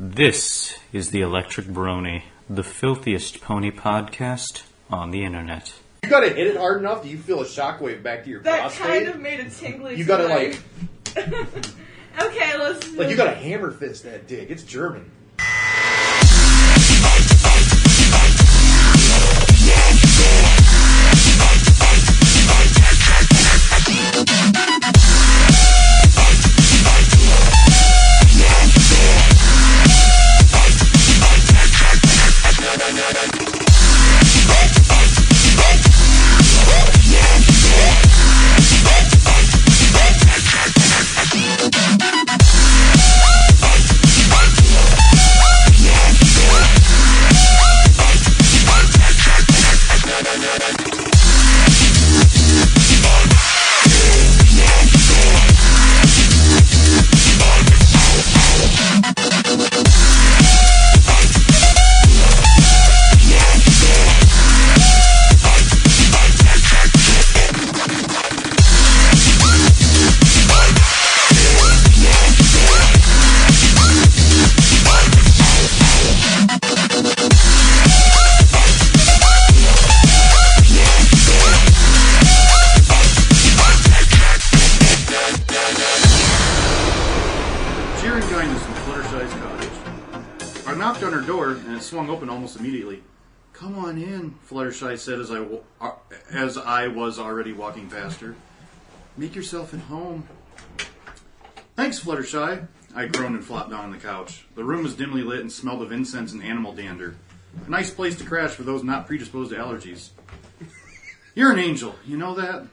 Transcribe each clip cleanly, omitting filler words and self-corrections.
This is the Electric Brony, the filthiest pony podcast on the internet. You gotta hit it hard enough that you feel a shockwave back to your prostate. That kind of made it tingly. You gotta like... Okay, let's... Like you gotta hammer fist that dick. It's German. Swung open almost immediately. "Come on in," Fluttershy said as I was already walking past her. "Make yourself at home." "Thanks, Fluttershy." I groaned and flopped down on the couch. The room was dimly lit and smelled of incense and animal dander. A nice place to crash for those not predisposed to allergies. "You're an angel, you know that?"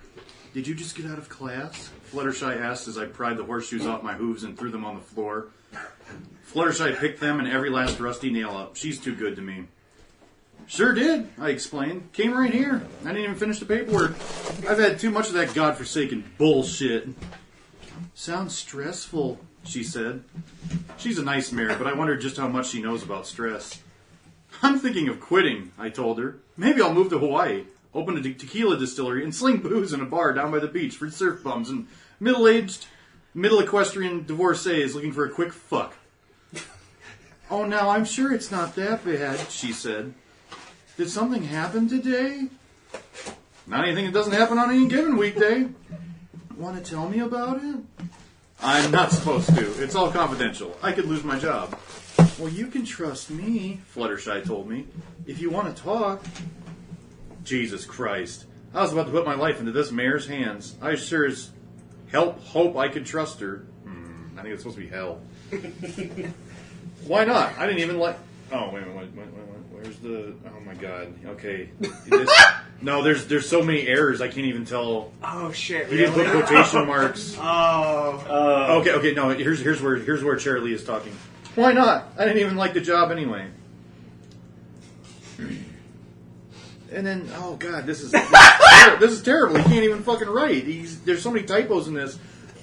"Did you just get out of class?" Fluttershy asked as I pried the horseshoes off my hooves and threw them on the floor. Fluttershy picked them and every last rusty nail up. She's too good to me. "Sure did," I explained. "Came right here. I didn't even finish the paperwork. I've had too much of that godforsaken bullshit." "Sounds stressful," she said. She's a nice mare, but I wondered just how much she knows about stress. "I'm thinking of quitting," I told her. "Maybe I'll move to Hawaii, open a tequila distillery, and sling booze in a bar down by the beach for surf bums and middle-aged, middle-equestrian divorcees looking for a quick fuck." "Oh, now, I'm sure it's not that bad," she said. "Did something happen today?" "Not anything that doesn't happen on any given weekday." "Want to tell me about it?" "I'm not supposed to. It's all confidential. I could lose my job." "Well, you can trust me," Fluttershy told me, "if you want to talk." Jesus Christ. I was about to put my life into this mare's hands. I sure as hope I could trust her. I think it's supposed to be hell. Why not? I didn't even like... Oh, wait a minute. Where's the... Oh, my God. Okay. There's so many errors, I can't even tell... Oh, shit. He didn't put quotation marks. Oh. Okay, no, here's where Charlie is talking. Why not? I didn't even like the job anyway. And then, oh, God, this is terrible. He can't even fucking write. There's so many typos in this.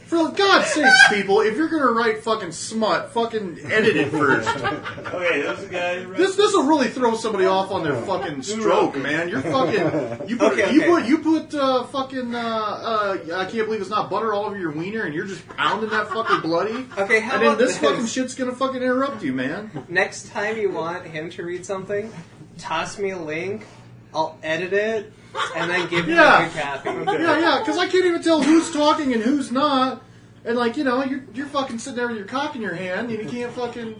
For God's sakes, people, if you're gonna write fucking smut, fucking edit it first. Okay, there's a guy. This will really throw somebody off on their fucking stroke, man. You're fucking. You put fucking. I can't believe it's not butter all over your wiener, and you're just pounding that fucking bloody. Okay, how and about then this fucking shit's gonna fucking interrupt you, man. Next time you want him to read something, toss me a link. I'll edit it. And then give you a good copy. Yeah, because I can't even tell who's talking and who's not. And, like, you know, you're fucking sitting there with your cock in your hand, and you can't fucking...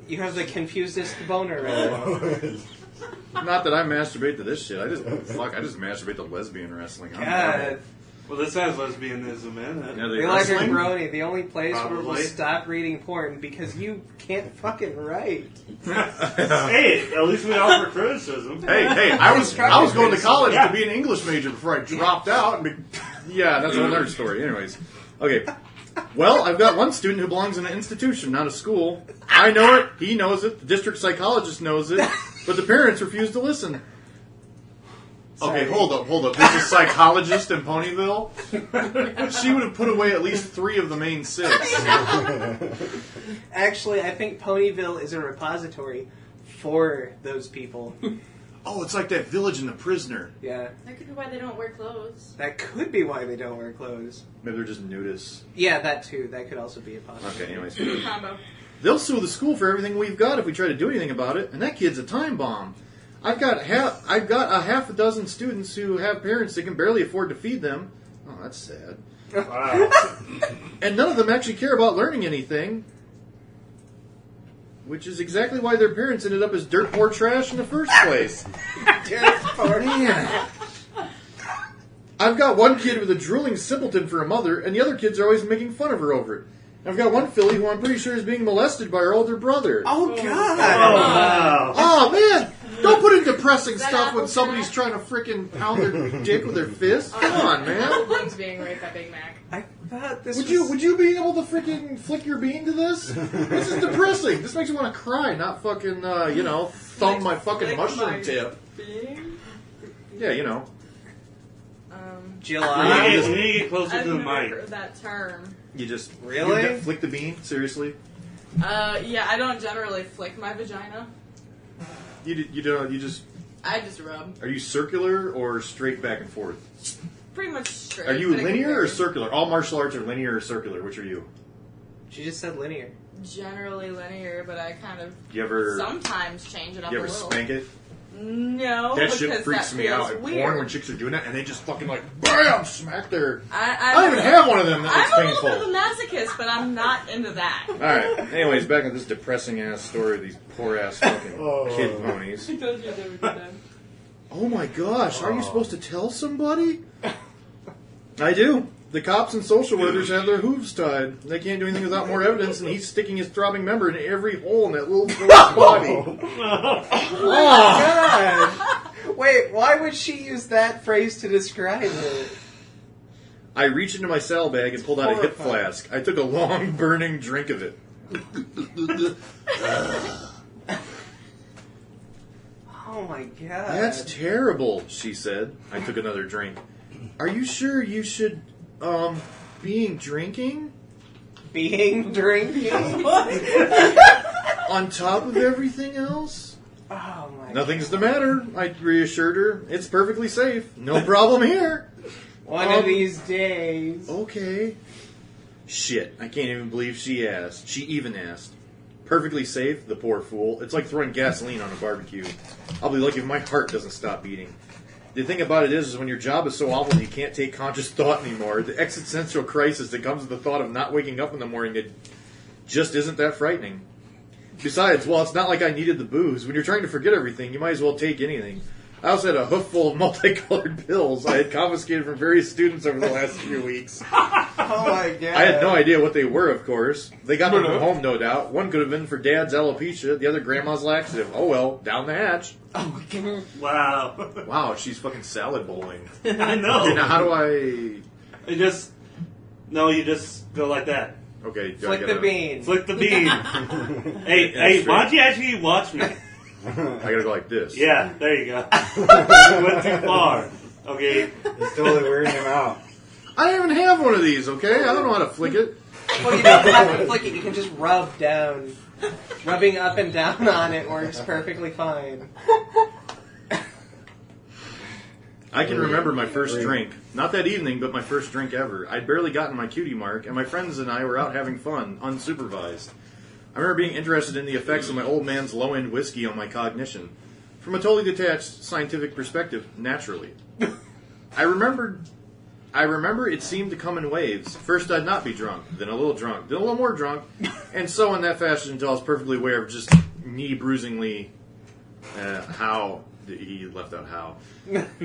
You have the confusest boner right. Not that I masturbate to this shit. I just masturbate to lesbian wrestling. God. Well, this has lesbianism in it. Yeah, the Electric Brony, the only place where we'll stop reading porn because you can't fucking write. Hey, at least we offer criticism. Hey, I was going to college to be an English major before I dropped out. That's another story. Anyways, okay. Well, I've got one student who belongs in an institution, not a school. I know it. He knows it. The district psychologist knows it. But the parents refuse to listen. Sorry. Okay, hold up. There's a psychologist in Ponyville. She would have put away at least 3 of the main 6. Actually, I think Ponyville is a repository for those people. Oh, it's like that village in The Prisoner. Yeah. That could be why they don't wear clothes. That could be why they don't wear clothes. Maybe they're just nudists. Yeah, that too. That could also be a possibility. Okay, anyways. Combo. They'll sue the school for everything we've got if we try to do anything about it, and that kid's a time bomb. I've got a half a dozen students who have parents that can barely afford to feed them. Oh, that's sad. Wow. And none of them actually care about learning anything, which is exactly why their parents ended up as dirt poor trash in the first place. Man. I've got one kid with a drooling simpleton for a mother, and the other kids are always making fun of her over it. I've got one filly who I'm pretty sure is being molested by her older brother. Oh, God. Wow. Oh, man! Don't put in depressing that stuff when apple somebody's trying to frickin' pound their dick with their fist. Come on, man. Things being raped by Big Mac. I thought this Would you be able to frickin' flick your bean to this? This is depressing. This makes me want to cry, not fucking, thumb my fucking Flick mushroom my tip. bean? Yeah, you know. July. We need to get closer I've to the never mic. heard that term. You just Really? you flick the bean. Seriously, Yeah, I don't generally flick my vagina. you don't. You just. I just rub. Are you circular or straight back and forth? Pretty much straight. Are you but it can linear or vary. circular? All martial arts are linear or circular. Which are you? She just said linear. Generally linear, but I kind of You ever sometimes change it up you a ever little. spank it? No, That because shit freaks that me out. feels In weird. porn when chicks are doing that and they just fucking like bam smack their. I don't even have one of them. That I'm a looks little bit painful. of a masochist, but I'm not into that. All right. Anyways, back to this depressing ass story of these poor ass fucking kid ponies. I told you I never did that. Oh my gosh! Are you supposed to tell somebody? I do. The cops and social workers have their hooves tied. They can't do anything without more evidence, and he's sticking his throbbing member in every hole in that little girl's body. God! Wait, why would she use that phrase to describe it? I reached into my saddlebag and pulled out a hip Horrifying. flask. I took a long, burning drink of it. Oh my God. That's terrible, she said. I took another drink. Are you sure you should, being drinking? Being drinking? On top of everything else? Oh my Nothing's the matter, I reassured her. It's perfectly safe. No problem here. One of these days. Okay. Shit, I can't even believe she asked. She even asked. Perfectly safe, the poor fool. It's like throwing gasoline on a barbecue. I'll be lucky if my heart doesn't stop beating. The thing about it is when your job is so awful that you can't take conscious thought anymore, the existential crisis that comes with the thought of not waking up in the morning, it just isn't that frightening. Besides, well, it's not like I needed the booze. When you're trying to forget everything, you might as well take anything. I also had a hoof full of multicolored pills I had confiscated from various students over the last few weeks. Oh my God. I had no idea what they were, of course. They got them from home, no doubt. One could have been for Dad's alopecia, the other Grandma's laxative. Oh well, down the hatch. Oh my God. Wow. Wow, she's fucking salad bowling. I know. Okay, now how do I... You just go like that. Okay, do Flick I the gotta... bean. Flick the bean. hey, That's why don't you actually watch me? I gotta go like this. Yeah, there you go. You went too far. Okay. It's totally wearing him out. I don't even have one of these, okay? I don't know how to flick it. Well, you don't have to flick it. You can just rub down. Rubbing up and down on it works perfectly fine. I can remember my first drink. Not that evening, but my first drink ever. I'd barely gotten my cutie mark, and my friends and I were out having fun, unsupervised. I remember being interested in the effects of my old man's low-end whiskey on my cognition. From a totally detached scientific perspective, naturally. I remember it seemed to come in waves. First I'd not be drunk, then a little drunk, then a little more drunk, and so in that fashion until I was perfectly aware of just knee-bruisingly... how... He left out how.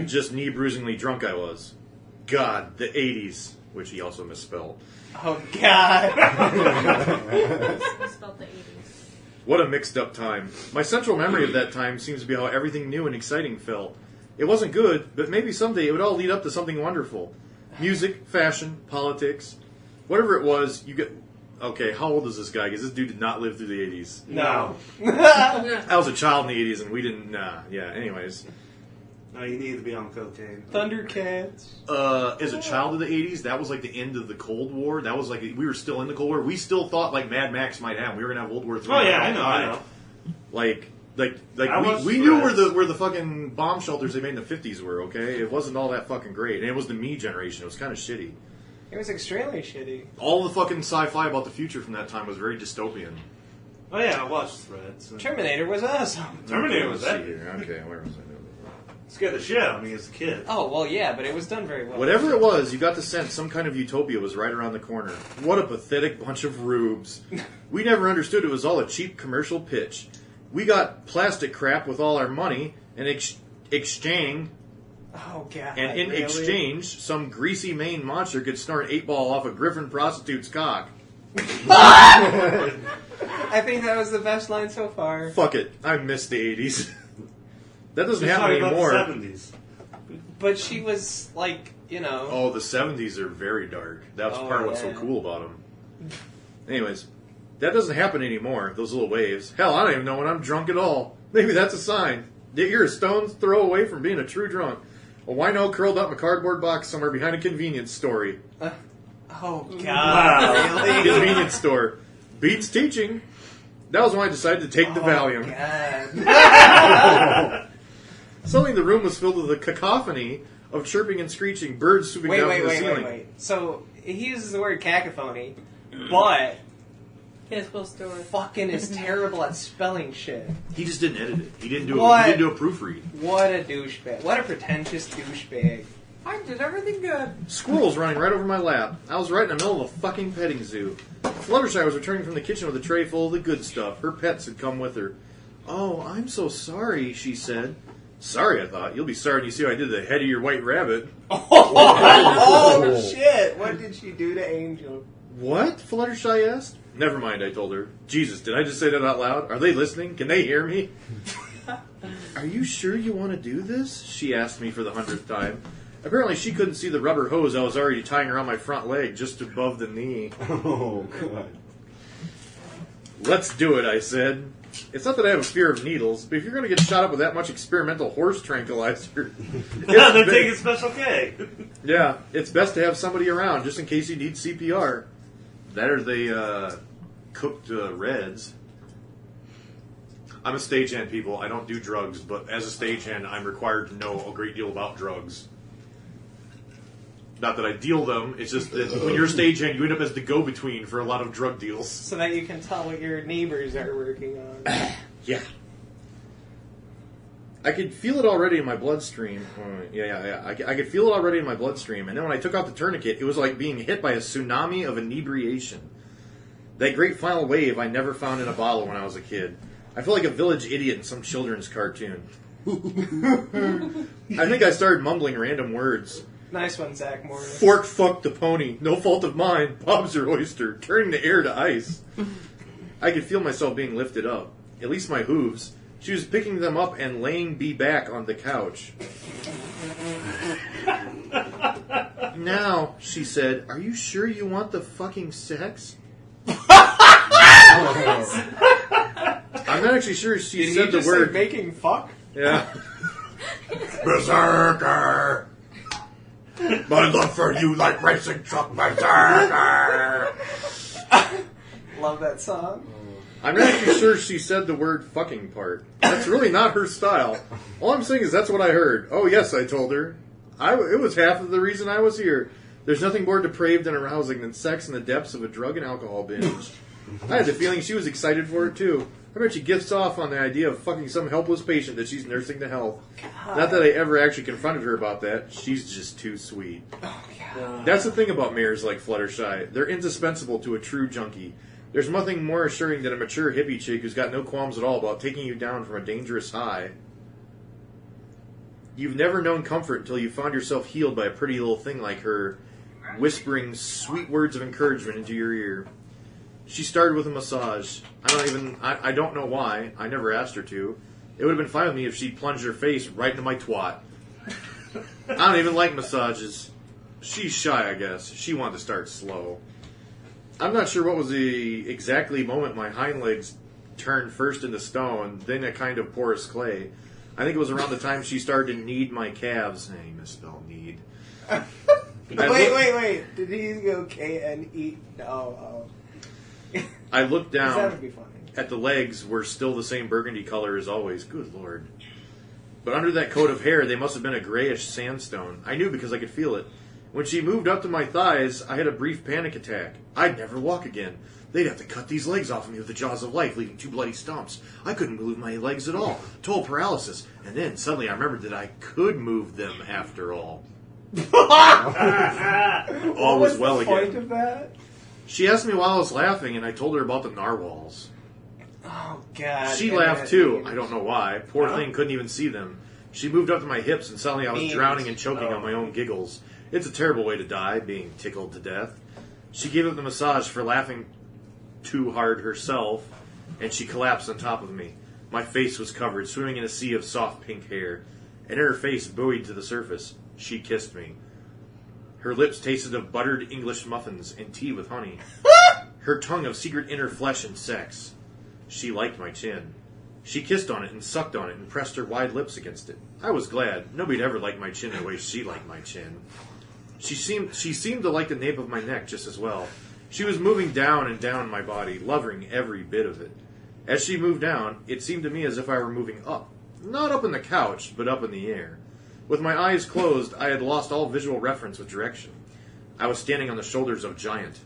Just knee-bruisingly drunk I was. God, the 80s, which he also misspelled. Oh God. I spelled the 80s. What a mixed up time. My central memory of that time seems to be how everything new and exciting felt. It wasn't good, but maybe someday it would all lead up to something wonderful. Music, fashion, politics. Whatever it was, you get... Okay, how old is this guy? Because this dude did not live through the 80s. No. I was a child in the 80s, and we didn't... yeah, anyways. No, you need to be on cocaine. Thundercats. As a child of the 80s, that was like the end of the Cold War. That was like... We were still in the Cold War. We still thought, like, Mad Max might happen. We were going to have World War III. Oh, yeah, I know. Like I was we knew stressed. where the fucking bomb shelters they made in the 50s were, okay? It wasn't all that fucking great. And it was the me generation. It was kind of shitty. It was extremely shitty. All the fucking sci-fi about the future from that time was very dystopian. Oh yeah, I watched Threads. Terminator was awesome. Terminator was Let's see epic. here. Okay, where was I? Scared the shit out of me as a kid. Oh, well, yeah, but it was done very well. Whatever it was, you got the sense some kind of utopia was right around the corner. What a pathetic bunch of rubes. We never understood it was all a cheap commercial pitch. We got plastic crap with all our money and exchange. Oh, God. And in really? exchange, some greasy Maine monster could snort an 8-ball off a Griffin prostitute's cock. I think that was the best line so far. Fuck it. I miss the 80s. That doesn't She's happen talking about anymore. the 70s. But she was, like, you know... Oh, the 70s are very dark. That was part of what's so cool about them. Anyways, that doesn't happen anymore, those little waves. Hell, I don't even know when I'm drunk at all. Maybe that's a sign. You're a stone's throw away from being a true drunk. A wino curled up in a cardboard box somewhere behind a convenience store. Oh, God. Wow. Really? Convenience store. Beats teaching. That was when I decided to take the Valium. God. Suddenly the room was filled with a cacophony of chirping and screeching, birds swooping down from the ceiling. Wait. So, he uses the word cacophony, but Can't spell story. fucking is terrible at spelling shit. He just didn't edit it. He didn't do What? He didn't do a proofread. What a douchebag. What a pretentious douchebag. I did everything good. Squirrels running right over my lap. I was right in the middle of a fucking petting zoo. Fluttershy was returning from the kitchen with a tray full of the good stuff. Her pets had come with her. Oh, I'm so sorry, she said. Sorry, I thought. You'll be sorry when you see what I did to the head of your white rabbit. Oh, shit. What did she do to Angel? What? Fluttershy asked. Never mind, I told her. Jesus, did I just say that out loud? Are they listening? Can they hear me? Are you sure you want to do this? She asked me for the 100th time. Apparently she couldn't see the rubber hose I was already tying around my front leg just above the knee. Oh, God. Let's do it, I said. It's not that I have a fear of needles, but if you're going to get shot up with that much experimental horse tranquilizer... They're taking Special K. Yeah, it's best to have somebody around just in case you need CPR. That or they cooked Reds. I'm a stagehand, people. I don't do drugs, but as a stagehand, I'm required to know a great deal about drugs. Not that I deal them, it's just that when you're a stagehand, you end up as the go-between for a lot of drug deals. So that you can tell what your neighbors are working on. Yeah. I could feel it already in my bloodstream. I could feel it already in my bloodstream. And then when I took out the tourniquet, it was like being hit by a tsunami of inebriation. That great final wave I never found in a bottle when I was a kid. I feel like a village idiot in some children's cartoon. I think I started mumbling random words. Nice one, Zach Morris. Fork fucked the pony. No fault of mine. Bob's your oyster. Turning the air to ice. I could feel myself being lifted up. At least my hooves. She was picking them up and laying me back on the couch. Now, she said, are you sure you want the fucking sex? I'm not actually sure she Did said he the just word. say making fuck? Yeah. Berserker! My love for you like racing truck berserker! Love that song. I'm not actually sure she said the word fucking part. That's really not her style. All I'm saying is that's what I heard. Oh yes, I told her. It was half of the reason I was here. There's nothing more depraved and arousing than sex in the depths of a drug and alcohol binge. I had the feeling she was excited for it too. I bet she gifts off on the idea of fucking some helpless patient that she's nursing to health. God. Not that I ever actually confronted her about that. She's just too sweet. Oh, God. That's the thing about mares like Fluttershy. They're indispensable to a true junkie. There's nothing more assuring than a mature hippie chick who's got no qualms at all about taking you down from a dangerous high. You've never known comfort until you found yourself healed by a pretty little thing like her, whispering sweet words of encouragement into your ear. She started with a massage. I don't know why. I never asked her to. It would have been fine with me if she'd plunged her face right into my twat. I don't even like massages. She's shy, I guess. She wanted to start slow. I'm not sure what was the exactly moment my hind legs turned first into stone, then a kind of porous clay. I think it was around the time she started to knead my calves. Hey, misspelled need. Wait. Did he go K-N-E? No. I looked down That would be funny. at the legs were still the same burgundy color as always. Good Lord. But under that coat of hair, they must have been a grayish sandstone. I knew because I could feel it. When she moved up to my thighs, I had a brief panic attack. I'd never walk again. They'd have to cut these legs off of me with the jaws of life, leaving 2 bloody stumps. I couldn't move my legs at all. Total paralysis. And then, suddenly, I remembered that I could move them after all. All was well again. What was the point of that? She asked me while I was laughing, and I told her about the narwhals. Oh, God. She laughed, too. I don't know why. Poor thing couldn't even see them. She moved up to my hips, and suddenly I was drowning and choking on my own giggles. It's a terrible way to die, being tickled to death. She gave up the massage for laughing too hard herself, and she collapsed on top of me. My face was covered, swimming in a sea of soft pink hair, and her face buoyed to the surface. She kissed me. Her lips tasted of buttered English muffins and tea with honey. Her tongue of secret inner flesh and sex. She liked my chin. She kissed on it and sucked on it and pressed her wide lips against it. I was glad. Nobody'd ever liked my chin the way she liked my chin. She seemed to like the nape of my neck just as well. She was moving down and down my body, loving every bit of it. As she moved down, it seemed to me as if I were moving up. Not up in the couch, but up in the air. With my eyes closed, I had lost all visual reference with direction. I was standing on the shoulders of Giant.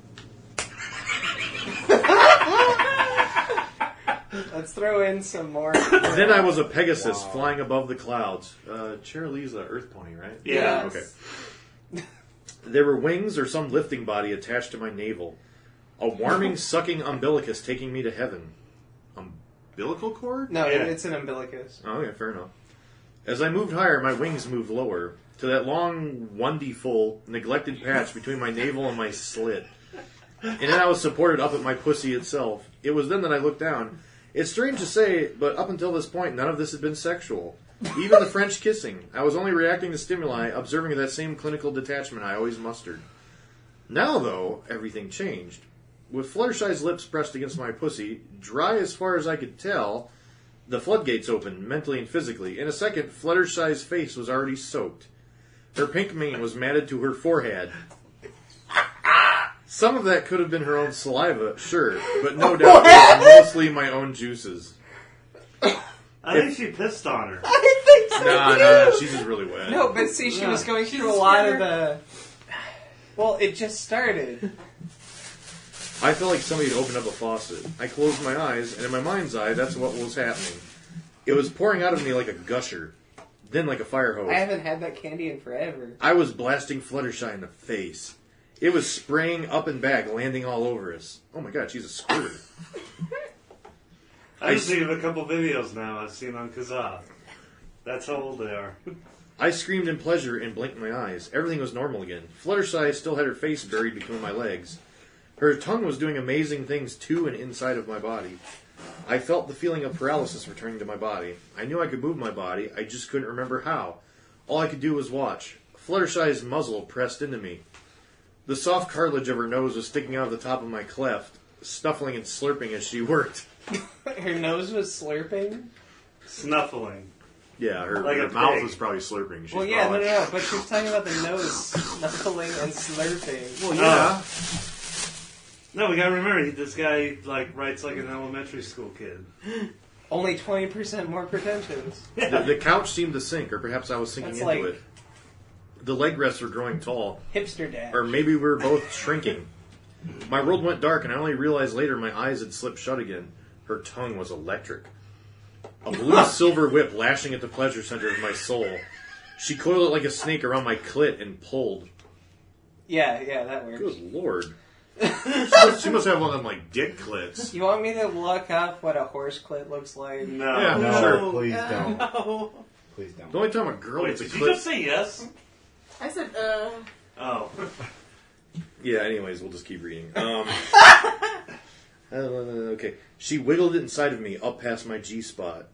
Let's throw in some more. Then I was a Pegasus flying above the clouds. Cherylee's the Earth Pony, right? Yeah. Okay. There were wings or some lifting body attached to my navel. A warming, sucking umbilicus taking me to heaven. Umbilical cord? No, Yeah. it's an umbilicus. Oh, yeah, fair enough. As I moved higher, my wings moved lower, to that long, one-D-full, neglected patch between my navel and my slit. And then I was supported up at my pussy itself. It was then that I looked down. It's strange to say, but up until this point, none of this had been sexual. Even the French kissing. I was only reacting to stimuli, observing that same clinical detachment I always mustered. Now, though, everything changed. With Fluttershy's lips pressed against my pussy, dry as far as I could tell, the floodgates opened, mentally and physically. In a second, Fluttershy's face was already soaked. Her pink mane was matted to her forehead. Some of that could have been her own saliva, sure, but no doubt it was mostly my own juices. I think she pissed on her. I think so. No, she's just really wet. No, but see, she was going She's through a a lot of squirter. the. Well, it just started. I felt like somebody had opened up a faucet. I closed my eyes, and in my mind's eye, that's what was happening. It was pouring out of me like a gusher, then like a fire hose. I haven't had that candy in forever. I was blasting Fluttershy in the face. It was spraying up and back, landing all over us. Oh my god, she's a squirter. I just think of a couple videos now I've seen on Kazaa. That's how old they are. I screamed in pleasure and blinked my eyes. Everything was normal again. Fluttershy still had her face buried between my legs. Her tongue was doing amazing things to and inside of my body. I felt the feeling of paralysis returning to my body. I knew I could move my body, I just couldn't remember how. All I could do was watch. Fluttershy's muzzle pressed into me. The soft cartilage of her nose was sticking out of the top of my cleft, snuffling and slurping as she worked. Her nose was slurping? Snuffling. Yeah, her, Like her a mouth pig. was probably slurping. She's Well, yeah, probably... no, but she was talking about the nose snuffling and slurping. Well, yeah. No, we gotta remember, this guy writes like an elementary school kid. Only 20% more pretentious. The couch seemed to sink, or perhaps I was sinking That's into like- it. The leg rests were growing tall, Hipster dad. or maybe we were both shrinking. My world went dark, and I only realized later my eyes had slipped shut again. Her tongue was electric. A blue silver whip lashing at the pleasure center of my soul. She coiled it like a snake around my clit and pulled. Yeah, that works. Good lord. She must have one of them, dick clits. You want me to look up what a horse clit looks like? No. Yeah, No, sure. please don't. No. Please don't. The only time a girl Wait, gets a did you just clit... say yes? I said, Oh. Yeah, anyways, we'll just keep reading. Okay. She wiggled it inside of me, up past my G-spot.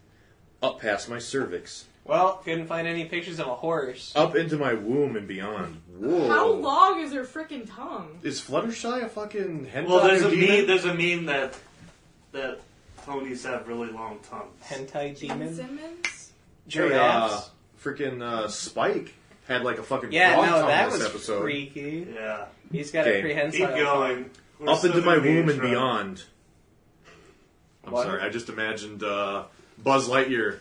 Up past my cervix. Well, couldn't find any pictures of a horse. Up into my womb and beyond. Whoa. how long is her freaking tongue? Is Fluttershy a fucking hentai Well, there's a demon? meme. There's a meme that ponies have really long tongues. Hentai Gene demon? Simmons? Giraffes? Freaking Spike had like a fucking Yeah, frog no, tongue that this was episode. freaky. Yeah. He's got Okay. a prehensile. Keep going. We're Up still into my doing the womb and intro. beyond. I'm What? sorry, I just imagined Buzz Lightyear.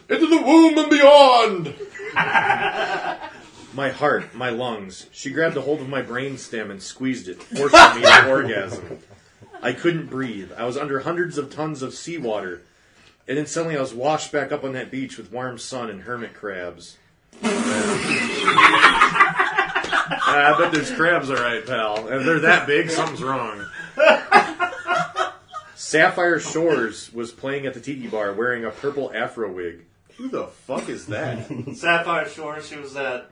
Into the womb and beyond! My heart, my lungs. She grabbed a hold of my brainstem and squeezed it, forcing me to orgasm. I couldn't breathe. I was under hundreds of tons of seawater. And then suddenly I was washed back up on that beach with warm sun and hermit crabs. I bet there's crabs, all right, pal. If they're that big, something's wrong. Sapphire Shores was playing at the tiki bar wearing a purple afro wig. Who the fuck is that? Sapphire Shores, she was that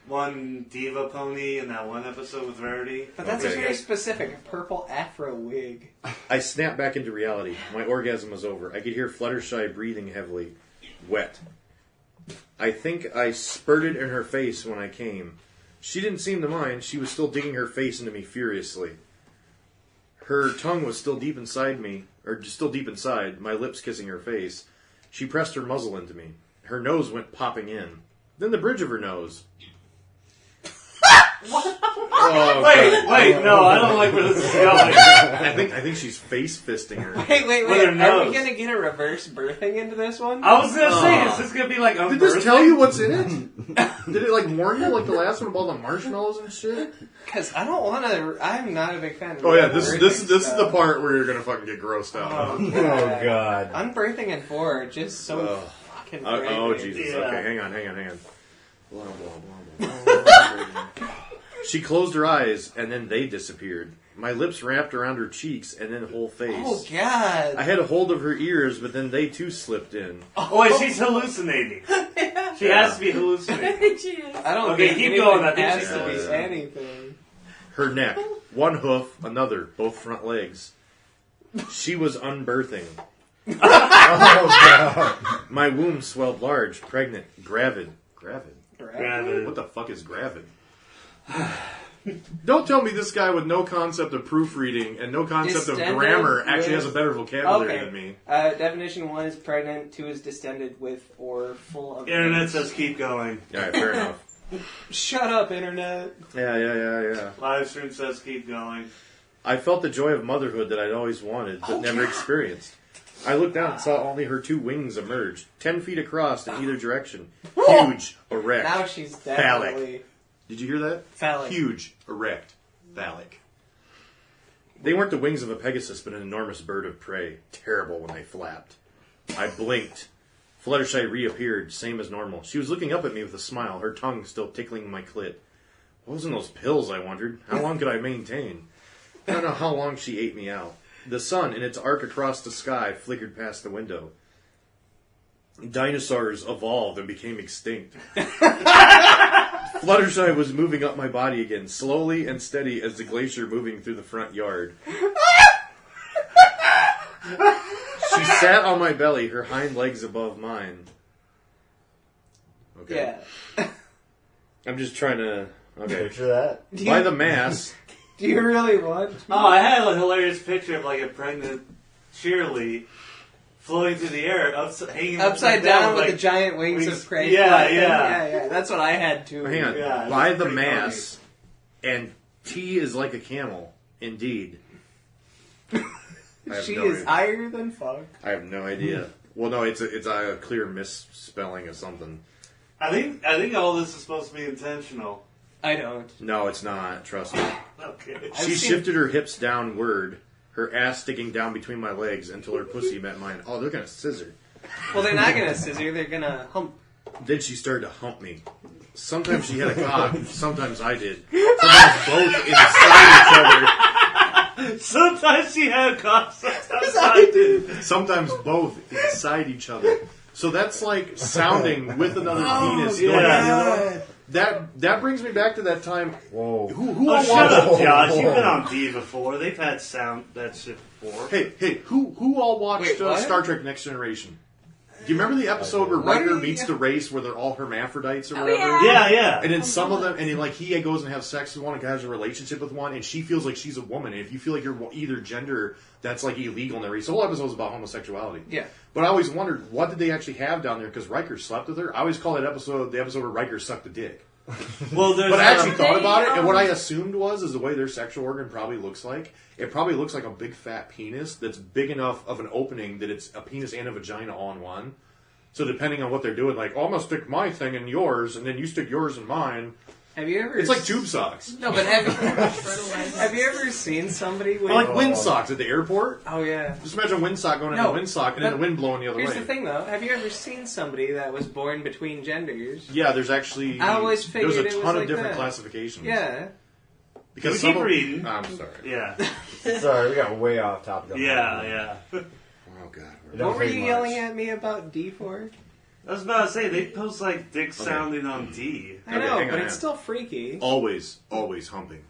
one diva pony in that one episode with Rarity. But that's Okay. very specific. A purple afro wig. I snapped back into reality. My orgasm was over. I could hear Fluttershy breathing heavily. Wet. I think I spurted in her face when I came. She didn't seem to mind. She was still digging her face into me furiously. Her tongue was still deep inside me, or just still deep inside, my lips kissing her face. She pressed her muzzle into me. Her nose went popping in. Then the bridge of her nose. Oh, Wait, no, I don't like where this is going. I think she's face fisting her. Wait. With her Are we nose. going to get a reverse birthing into this one? I was gonna say, is this gonna be like Did this tell you what's in it? Did it like warn you like the last one about the marshmallows and shit? Because I don't want to... I'm not a big fan of Oh yeah, this birthing is the stuff. part where you're gonna fucking get grossed out. Oh, God. Unbirthing in 4 just so fucking great. Oh Jesus! Yeah. Okay, hang on. Blah, blah, blah, blah. She closed her eyes, and then they disappeared. My lips wrapped around her cheeks, and then whole face. Oh, God. I had a hold of her ears, but then they too slipped in. Oh, wait, she's hallucinating. She has to be I hallucinating. think she is. I don't Okay, think keep anything going. I think has she's to be still- anything. Her neck, one hoof, another, both front legs. She was unbirthing. Oh, God. My womb swelled large, pregnant, gravid. Gravid? Gravid. What the fuck is gravid? Don't tell me this guy with no concept of proofreading and no concept of Distended grammar actually with- has a better vocabulary Okay. than me. Definition 1 is pregnant, 2 is distended with or full of... Internet says keep going. Alright, fair enough. Shut up, Internet. Yeah. Live stream says keep going. I felt the joy of motherhood that I'd always wanted, but never experienced. I looked down and saw only her 2 wings emerge, 10 feet across in either direction. Huge, erect. Now she's definitely... Did you hear that? Phallic. Huge, erect, phallic. They weren't the wings of a Pegasus, but an enormous bird of prey. Terrible when they flapped. I blinked. Fluttershy reappeared, same as normal. She was looking up at me with a smile, her tongue still tickling my clit. What was in those pills, I wondered? How long could I maintain? I don't know how long she ate me out. The sun, in its arc across the sky, flickered past the window. Dinosaurs evolved and became extinct. Fluttershy was moving up my body again, slowly and steady as the glacier moving through the front yard. She sat on my belly, her hind legs above mine. Okay. Yeah. I'm just trying to... Okay. Picture that. By the mass... Do you really want... Oh, I had a hilarious picture of like a pregnant Shirley floating through the air, hanging Upside down with like, the giant wings of prey. Yeah, flapping. yeah. Yeah. That's what I had too. Hang on. Yeah, By that's the pretty mass, and T is like a camel, indeed. I have She no is idea. higher than fuck. I have no idea. Well, no, it's a clear misspelling of something. I think all this is supposed to be intentional. I don't. No, it's not. Trust me. Okay. She shifted her hips downward, her ass sticking down between my legs until her pussy met mine. Oh, they're gonna scissor. Well, they're not gonna scissor. They're gonna hump. Then she started to hump me. Sometimes she had a cock. Sometimes I did. Sometimes both inside each other. Sometimes she had cops, sometimes I did. Sometimes both inside each other. So that's like sounding with another penis going yeah. on the other one. That brings me back to that time. Whoa. Who Oh, all shut watched? up, Josh. You've been on D before. They've had that shit before. Hey, who all watched Wait, what? Star Trek Next Generation? Do you remember the episode where What Riker are you- meets the race where they're all hermaphrodites or Oh, whatever? yeah. Yeah. And then some of them, and then like he goes and has sex with one, and has a relationship with one, and she feels like she's a woman. And if you feel like you're either gender, that's like illegal in the race. The whole episode is about homosexuality. Yeah. But I always wondered, what did they actually have down there? Because Riker slept with her. I always call that episode the episode where Riker sucked a dick. Well, there's But I actually thought about it, They, and what I assumed is the way their sexual organ probably looks like. It probably looks like a big fat penis that's big enough of an opening that it's a penis and a vagina all in one. So depending on what they're doing, like, oh, I'm going to stick my thing in yours, and then you stick yours in mine. Have you ever? It's like tube socks. No, but have Fertilizer. you ever seen somebody with? I like wind socks at the airport. Oh yeah. Just imagine a wind sock going into a wind sock and then the wind blowing the other Here's way. the thing, though. Have you ever seen somebody that was born between genders? Yeah, there's actually I always figured there's it a was ton like of different that. classifications. Yeah. Because We some keep of- reading. I'm sorry. Yeah. Sorry, we got way off topic. Yeah. Oh god. It don't What were take you much. yelling at me about D for? I was about to say, they post like dick sounding on D. I know, hang on, but hang it's on. still freaky. Always humping.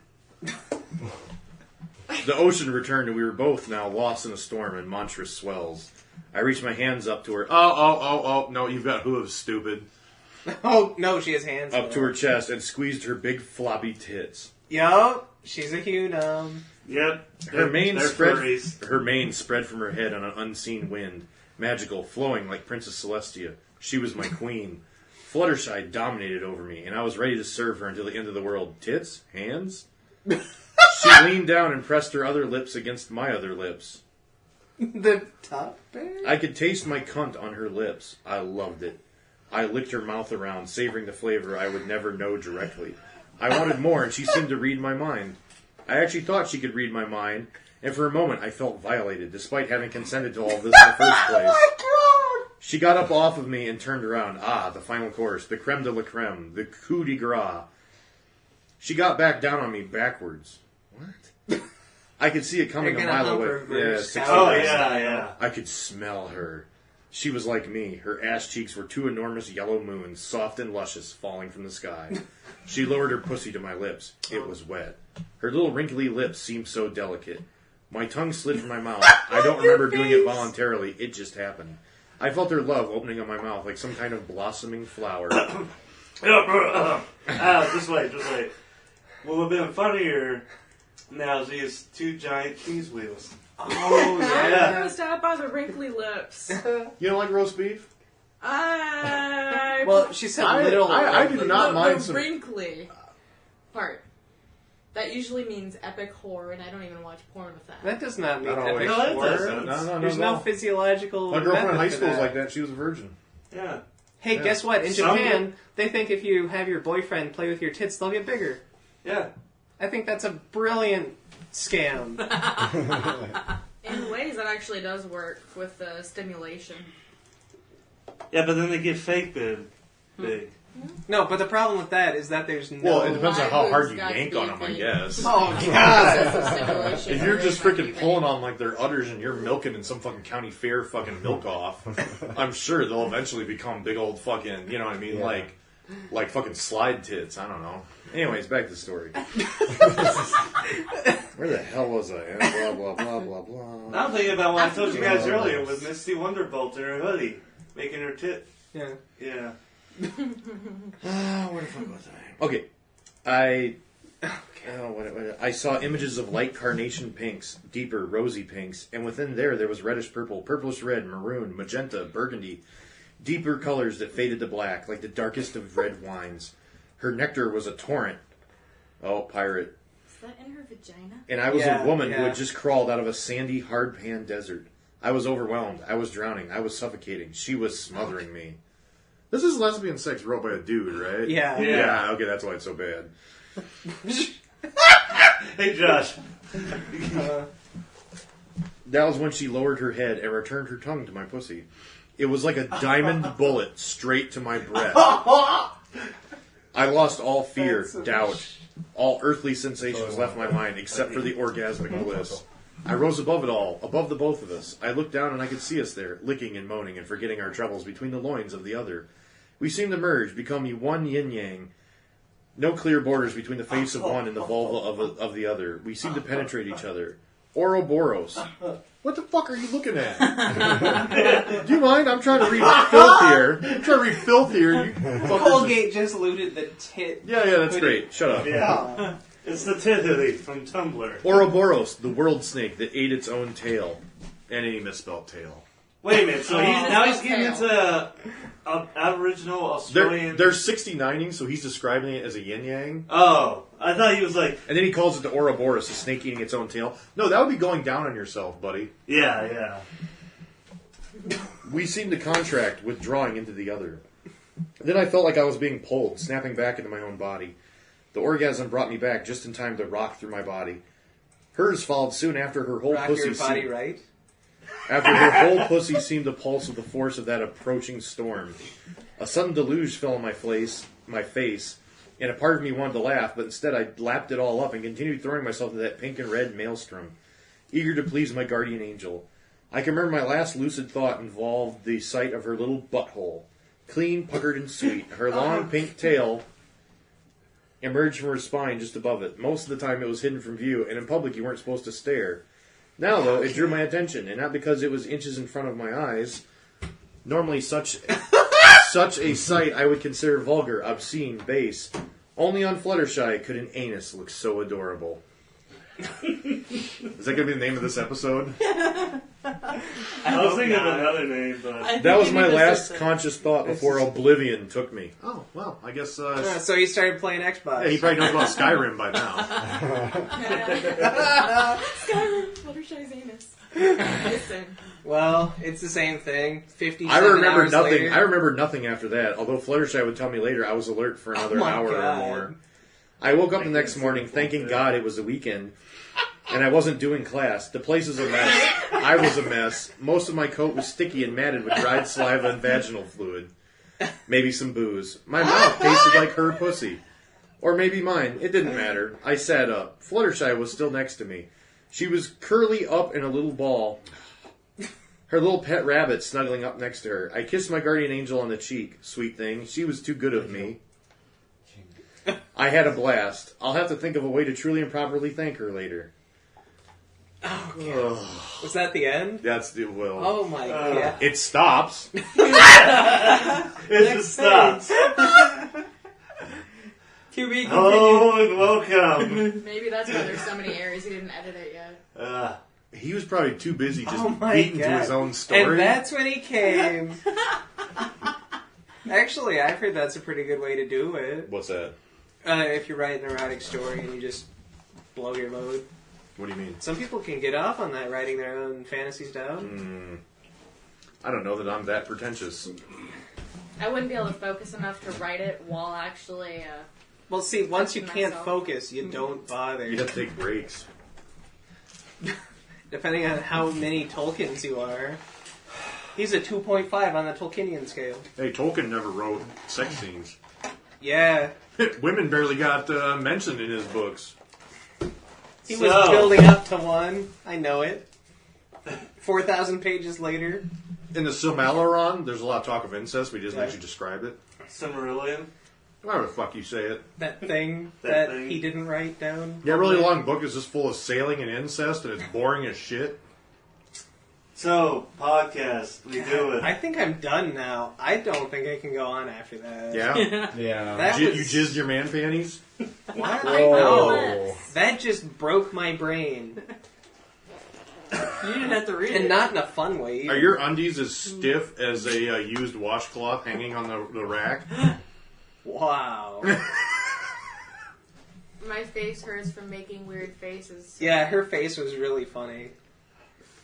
The ocean returned, and we were both now lost in a storm and monstrous swells. I reached my hands up to her. Oh, no, you've got hooves, stupid. Oh no, she has hands. Up to her chest and squeezed her big floppy tits. Yup, she's a Hunum. Yep. Her mane They're spread. furries. Her mane spread from her head on an unseen wind, magical, flowing like Princess Celestia. She was my queen. Fluttershy dominated over me, and I was ready to serve her until the end of the world. Tits? Hands? She leaned down and pressed her other lips against my other lips. The top bear? I could taste my cunt on her lips. I loved it. I licked her mouth around, savoring the flavor I would never know directly. I wanted more, and she seemed to read my mind. I actually thought she could read my mind, and for a moment I felt violated, despite having consented to all of this in the first place. She got up off of me and turned around. Ah, the final course, the creme de la creme, the coup de grace. She got back down on me backwards. What? I could see it coming a You're gonna mile hump away. her Yeah, first. 60 Oh, miles. yeah. I could smell her. She was like me. Her ass cheeks were two enormous yellow moons, soft and luscious, falling from the sky. She lowered her pussy to my lips. It was wet. Her little wrinkly lips seemed so delicate. My tongue slid from my mouth. I don't remember doing it voluntarily. It just happened. I felt her love opening on my mouth like some kind of blossoming flower. Just wait. What would have been funnier now is these two giant cheese wheels. Oh, I'm yeah. grossed out by the wrinkly lips. You don't like roast beef? Well, she said little. I do not the mind some. wrinkly part. That usually means epic horror, and I don't even watch porn with that. That does not mean Not epic always. No, that horror. doesn't. No. There's no physiological. My girlfriend in method high for school was that. like that. She was a virgin. Yeah. Hey, Yeah. guess what? In Some- Japan, they think if you have your boyfriend play with your tits, they'll get bigger. Yeah. I think that's a brilliant scam. In ways, that actually does work with the stimulation. Yeah, but then they get fake big. No, but the problem with that is that there's no. Well, it depends on how My hard boobs you got to yank be on them, I big. guess. Oh God! Excessive stimulation If you're really just might freaking be pulling big. on like their udders and you're milking in some fucking county fair fucking milk off, I'm sure they'll eventually become big old fucking, you know what I mean, Yeah. like fucking slide tits. I don't know. Anyways, back to the story. Where the hell was I? Blah blah blah blah blah. I'm thinking about what I told you guys Oh. earlier with Misty Wonderbolt in her hoodie, making her tit. Yeah. Yeah. Where the fuck was I? Okay, I saw images of light carnation pinks, deeper rosy pinks, and within there was reddish purple, purplish red, maroon, magenta, burgundy, deeper colors that faded to black, like the darkest of red wines. Her nectar was a torrent. Oh, pirate. Is that in her vagina? And I was Yeah, a woman who yeah. had just crawled out of a sandy, hard-pan desert. I was overwhelmed. I was drowning. I was suffocating. She was smothering me. This is lesbian sex wrote by a dude, right? Yeah. Yeah, okay, that's why it's so bad. Hey, Josh. That was when she lowered her head and returned her tongue to my pussy. It was like a diamond bullet straight to my breast. I lost all fear, doubt. All earthly sensations left my mind except for the orgasmic bliss. I rose above it all, above the both of us. I looked down and I could see us there, licking and moaning and forgetting our troubles between the loins of the other. We seemed to merge, become one yin-yang. No clear borders between the face of one and the vulva of the other. We seemed to penetrate each other. Ouroboros. What the fuck are you looking at? Do you mind? I'm trying to read filth here. You fuckers- Colgate just looted the tit. Yeah, that's great. Shut up. Yeah. It's the tit hoodie from Tumblr. Ouroboros, the world snake that ate its own tail. And he misspelled tail. Wait a minute, so he's getting tail. into Aboriginal Australian... They're 69ing, so he's describing it as a yin-yang. Oh, I thought he was like... And then he calls it the Ouroboros, a snake eating its own tail. No, that would be going down on yourself, buddy. Yeah. We seemed to contract, withdrawing into the other. Then I felt like I was being pulled, snapping back into my own body. The orgasm brought me back just in time to rock through my body. Hers followed soon after her whole Rock pussy your body seemed, right. after her whole pussy seemed to pulse with the force of that approaching storm. A sudden deluge fell on my face, and a part of me wanted to laugh, but instead I lapped it all up and continued throwing myself into that pink and red maelstrom, eager to please my guardian angel. I can remember my last lucid thought involved the sight of her little butthole, clean, puckered, and sweet. Her long pink tail emerged from her spine just above it. Most of the time it was hidden from view, and in public you weren't supposed to stare. Now, though, it drew my attention, and not because it was inches in front of my eyes. Normally such a sight I would consider vulgar, obscene, base. Only on Fluttershy could an anus look so adorable. Is that going to be the name of this episode? I was thinking of another name, but... That was my last conscious thought before Oblivion took me. Oh, well, I guess... So you started playing Xbox. yeah, he probably knows about Skyrim by now. Skyrim, Fluttershy's anus. Listen. Well, it's the same thing. 57 I remember hours nothing. later. I remember nothing after that. Although Fluttershy would tell me later, I was alert for another my hour God. or more. I woke up the next morning thanking God it was the weekend, and I wasn't doing class. The place was a mess. I was a mess. Most of my coat was sticky and matted with dried saliva and vaginal fluid. Maybe some booze. My mouth tasted like her pussy. Or maybe mine. It didn't matter. I sat up. Fluttershy was still next to me. She was curly up in a little ball. Her little pet rabbit snuggling up next to her. I kissed my guardian angel on the cheek. Sweet thing. She was too good of me. I had a blast. I'll have to think of a way to truly and properly thank her later. Was that the end? That's the will. Oh my god. It stops. It just stops. To be continued. Hello and welcome. Maybe that's why there's so many areas he didn't edit it yet. He was probably too busy just Oh my beating god. to his own story. And that's when he came. Actually, I've heard that's a pretty good way to do it. What's that? If you're writing an erotic story and you just blow your load. What do you mean? Some people can get off on that, writing their own fantasies down. I don't know that I'm that pretentious. I wouldn't be able to focus enough to write it while actually. Well, see, once you Touching can't myself. focus, you don't bother. You have to take breaks. Depending on how many Tolkiens you are. He's a 2.5 on the Tolkienian scale. Hey, Tolkien never wrote sex scenes. Yeah. Women barely got mentioned in his books. He was building up to one. I know it. 4,000 pages later. In the Silmarillion, there's a lot of talk of incest, but he doesn't Yeah. actually describe it. Silmarillion. However the fuck you say it. That thing That that thing. he didn't write down. Yeah, a really long book is just full of sailing and incest, and it's boring as shit. So, podcast. We do it. I think I'm done now. I don't think I can go on after that. Yeah? Yeah. That You was- jizzed your man panties? What? Whoa. That just broke my brain. You didn't have to read And it. not in a fun way. Are your undies as stiff as a used washcloth hanging on the rack? Wow. My face hurts from making weird faces. Yeah, her face was really funny.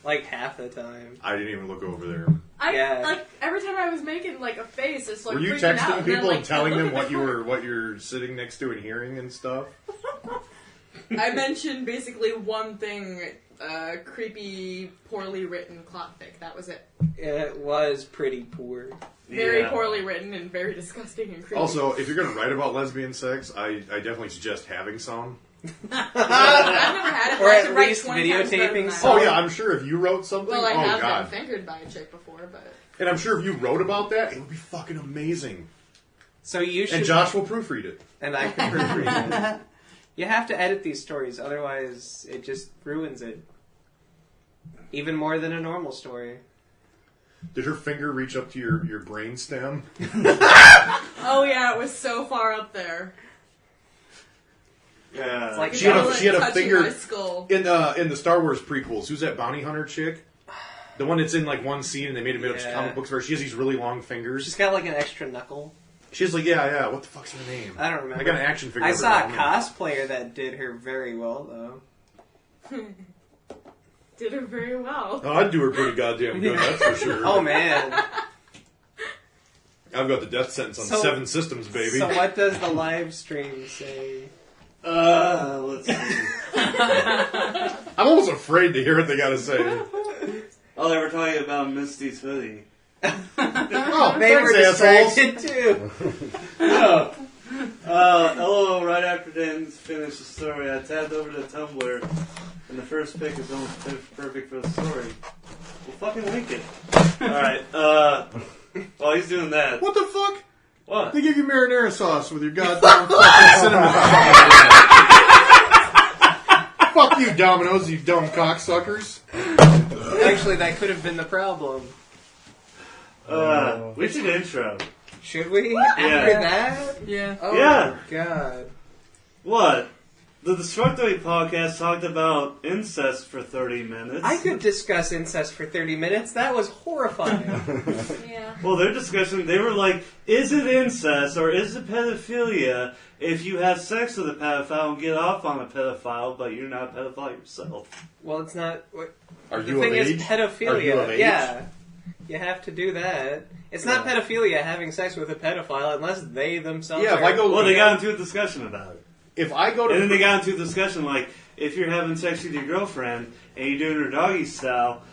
Like half the time. I didn't even look over there. Yeah. Like every time I was making like a face, it's like Were you freaking out, texting and then, people like, and telling I look them at what the you phone. were what you're sitting next to and hearing and stuff? I mentioned basically one thing: creepy, poorly written clotfic. That was it. It was pretty poor. Very Yeah. poorly written and very disgusting and creepy. Also, if you're going to write about lesbian sex, I definitely suggest having some. I've never had it. Or but I at could write least 20 times better than videotaping that. some. Oh yeah, I'm sure if you wrote something, Well, I oh have god. been fingered by a chick before, but And I'm sure if you wrote about that, it would be fucking amazing. So you should. And Josh will proofread it. And I can proofread it. You have to edit these stories, otherwise it just ruins it. Even more than a normal story. Did her finger reach up to your brain stem? oh yeah, it was so far up there. Yeah. It's like She had a- Like she had a touching finger- my skull. In the Star Wars prequels, who's that bounty hunter chick? The one that's in like one scene and they made a bit of Yeah. comic books for her. She has these really long fingers. She's got like an extra knuckle. She's like, yeah, what the fuck's her name? I don't remember. I got an action figure. I of her saw a helmet. cosplayer that did her very well, though. Did her very well. Oh, I'd do her pretty goddamn good, that's for sure. Oh man. I've got the death sentence on So- 7 systems, baby. So what does the live stream say? Let's see. I'm almost afraid to hear what they gotta say. Oh, they were talking about Misty's hoodie. Oh, They were thanks, assholes. distracted too. No. LOL, right after Dan finished the story, I tabbed over to Tumblr, and the first pic is almost perfect for the story. We'll fucking link it. Alright, while he's doing that. What the fuck? What? They give you marinara sauce with your goddamn fucking cinnamon. Fuck you, Domino's, you dumb cocksuckers. Actually, that could have been the problem. We should intro. Should we? After that? Yeah. Oh Yeah. God. What? The Destructoid podcast talked about incest for 30 minutes. I could discuss incest for 30 minutes. That was horrifying. Yeah. Well, their discussion, they were like, is it incest or is it pedophilia if you have sex with a pedophile and get off on a pedophile, but you're not a pedophile yourself? Well, it's not. Are The you thing of is, age? pedophilia. Are you of age? Yeah. You have to do that. It's not pedophilia having sex with a pedophile unless they themselves Yeah, are. if I go- Well, they got into a discussion about it. If I go And then to... they got into a discussion like, if you're having sex with your girlfriend and you're doing her doggy style,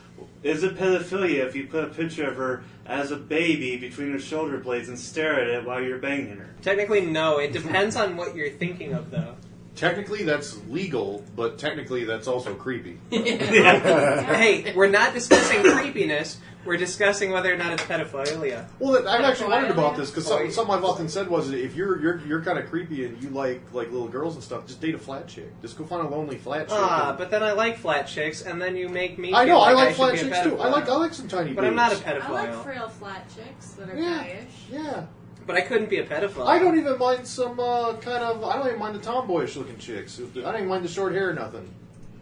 is it pedophilia if you put a picture of her as a baby between her shoulder blades and stare at it while you're banging her? Technically, no. It depends on what you're thinking of, though. Technically, that's legal, but technically, that's also creepy. Hey, we're not discussing creepiness. We're discussing whether or not it's pedophilia. Well, I've actually wondered about this because Pedophilia. something I've often said was, if you're kind of creepy and you like little girls and stuff, just date a flat chick. Just go find a lonely flat chick. But then I like flat chicks, and then you make me. I feel know, I like like flat should be a chicks too. I pedophile. like some tiny. But I'm not a boobs. pedophile. I like frail flat chicks that are Yeah, guyish. yeah. But I couldn't be a pedophile. I don't even mind some I don't even mind the tomboyish looking chicks. I don't even mind the short hair or nothing.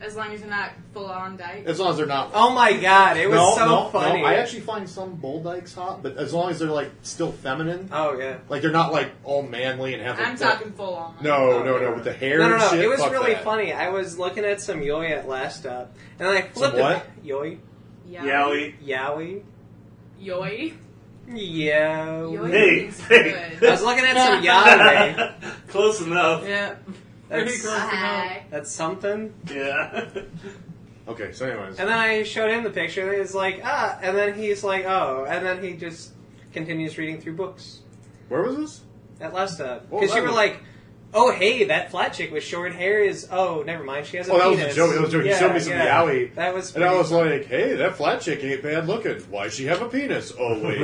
As long as you're not full on dyke. As long as they're not. Oh my god, it was so funny. No. I actually find some bull dykes hot, but as long as they're like still feminine, Oh yeah. like they're not like all manly and have. I'm like, talking full on. No, with the hair. No, and shit, it was fuck really that. funny. I was looking at some yoi at last stop, and I flipped Some it. what? Yoi? Yowie. Yowie? Yoy. Yowie. Hey, Yoy hey. I was looking at some yaoi. Close enough. Yeah. Pretty That's, close enough. that's something. Yeah. Okay, so anyways, And then I showed him the picture, and he's like, and then he's like, oh, and then he just continues reading through books where was this? at last stop. What was Because you that were one? like, oh, hey, that flat chick with short hair is, oh, never mind, she has a Oh, that was penis. a joke. That was a joke. You showed me some yaoi. That was And I pretty was like, hey, that flat chick ain't bad looking. Why'd she have a penis? Oh, wait.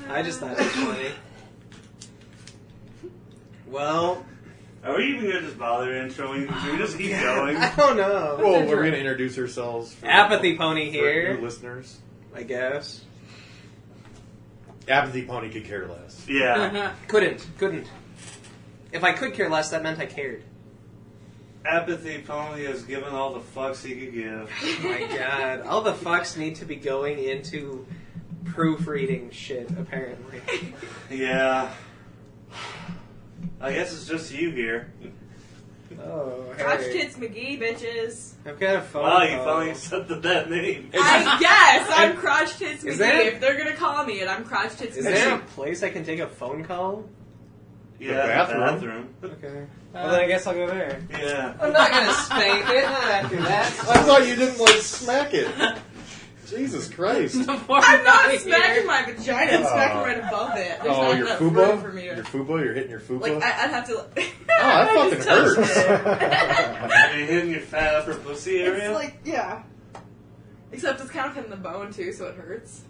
I just thought it was funny. Well, Are we even going to just bother introing? Should we just keep going? I don't know. Well, we're going to introduce ourselves. For, Apathy Pony for here, new listeners. I guess. Apathy Pony could care less. Yeah. Couldn't. If I could care less, that meant I cared. Apathy Pony has given all the fucks he could give. Oh my god. All the fucks need to be going into proofreading shit, apparently. Yeah. I guess it's just you here. Oh, Crotch hey. Tits McGee, bitches. I've got a phone Wow, you call. finally accepted that name. I guess I'm Crotch Tits Is McGee. there- If they're gonna call me it, I'm Crotch Tits Is McGee. there a place I can take a phone call? Yeah, bathroom. Okay. Well, then I guess I'll go there. Yeah. I'm not gonna spank it, not after that. I thought you didn't, like, smack it. Jesus Christ. I'm not smacking my vagina. I'm smacking right above it. There's Oh, not your enough room for fubo? me Your to. fubo? You're hitting your fubo? Like I'd have to. Oh, that I fucking just touched hurts. it. Are you hitting your fat upper pussy area? It's like except it's kind of in the bone too, so it hurts.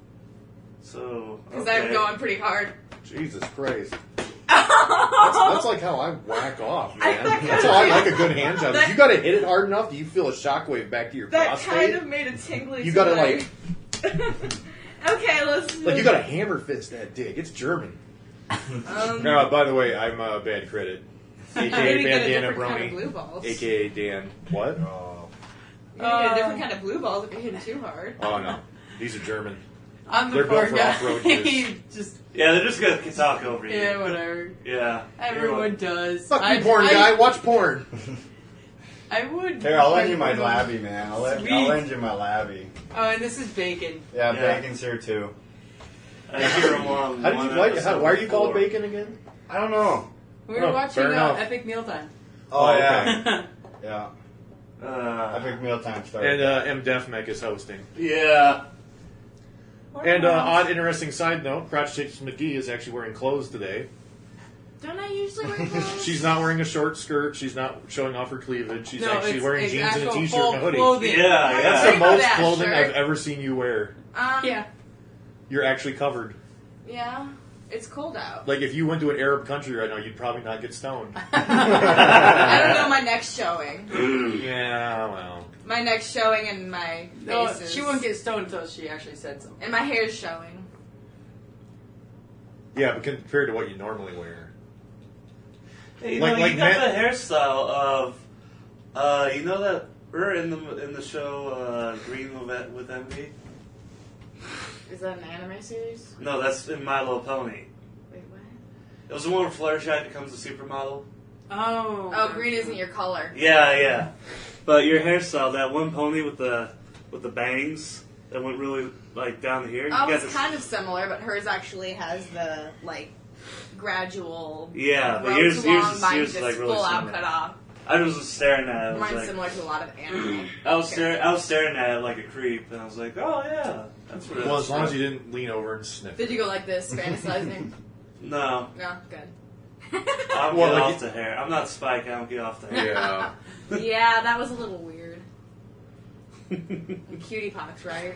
So, Because okay. I'm going pretty hard. Jesus Christ. That's like how I whack off, man. That's how I like a good hand job. If you gotta hit it hard enough, do you feel a shockwave back to your That prostate? kind of made a tingly. You gotta, to my- like- Okay, let's. Like, you gotta hammer fist that dick. It's German. Um, No, by the way, I'm a bad credit. maybe AKA get a Bandana different kind of Brony. blue balls. AKA Dan. What? You get a different kind of blue balls if you're hitting too hard. Oh, no. These are German. I'm the They're poor built for guy. off-road use. Just Yeah, they're just gonna talk over you. yeah, whatever. Yeah. Everyone does. Fuck you, porn guy. Watch porn. I would. Here, I'll lend you my labby, man. I'll Sweet. lend you my labby. Oh, and this is bacon. Yeah, Yeah. bacon's here too. I hear him on. How did you like? Why are you called bacon again? I don't know. We were Oh, watching fair enough. Epic Mealtime. Oh, okay. yeah. Yeah. Uh, Epic mealtime started. And M. Defmec is hosting. yeah. And odd, interesting side note: Crotch Chicks McGee is actually wearing clothes today. Don't I usually wear clothes? She's not wearing a short skirt. She's not showing off her cleavage. She's No, actually it's- wearing it's jeans and a actual t-shirt full and a hoodie. clothing. Yeah, That's yeah. the most that clothing shirt. I've ever seen you wear. Yeah. You're actually covered. Yeah. It's cold out. Like if you went to an Arab country right now, you'd probably not get stoned. I don't know my next showing. Yeah, well. My next showing and my No, face is... she wouldn't get stoned until she actually said something. And my hair's showing. Yeah, but compared to what you normally wear. Hey, you Like- know, like you got Matt- the hairstyle of, you know that we're in the show Green with Envy. Is that an anime series? No, that's in My Little Pony. Wait, what? It was the one where Fluttershy becomes a supermodel. Oh. Oh, green isn't your color. Yeah, yeah. But your hairstyle, that one pony with the bangs that went really like down here. Oh, you it's got kind of similar, but hers actually has the, like, gradual... Yeah, but row yours too long, is mine's just like really full out similar. cut off. I was just staring at it. I was Mine's like, similar to a lot of anime. I was staring at it like a creep, and I was like, oh yeah, that's what. Well, as long as you didn't lean over and sniff. Did you go like this, fantasizing? No, No, good. I'll Well, get like off the hair. I'm not Spike. I don't get off the hair. Yeah. Yeah, that was a little weird. Cutie pox, right?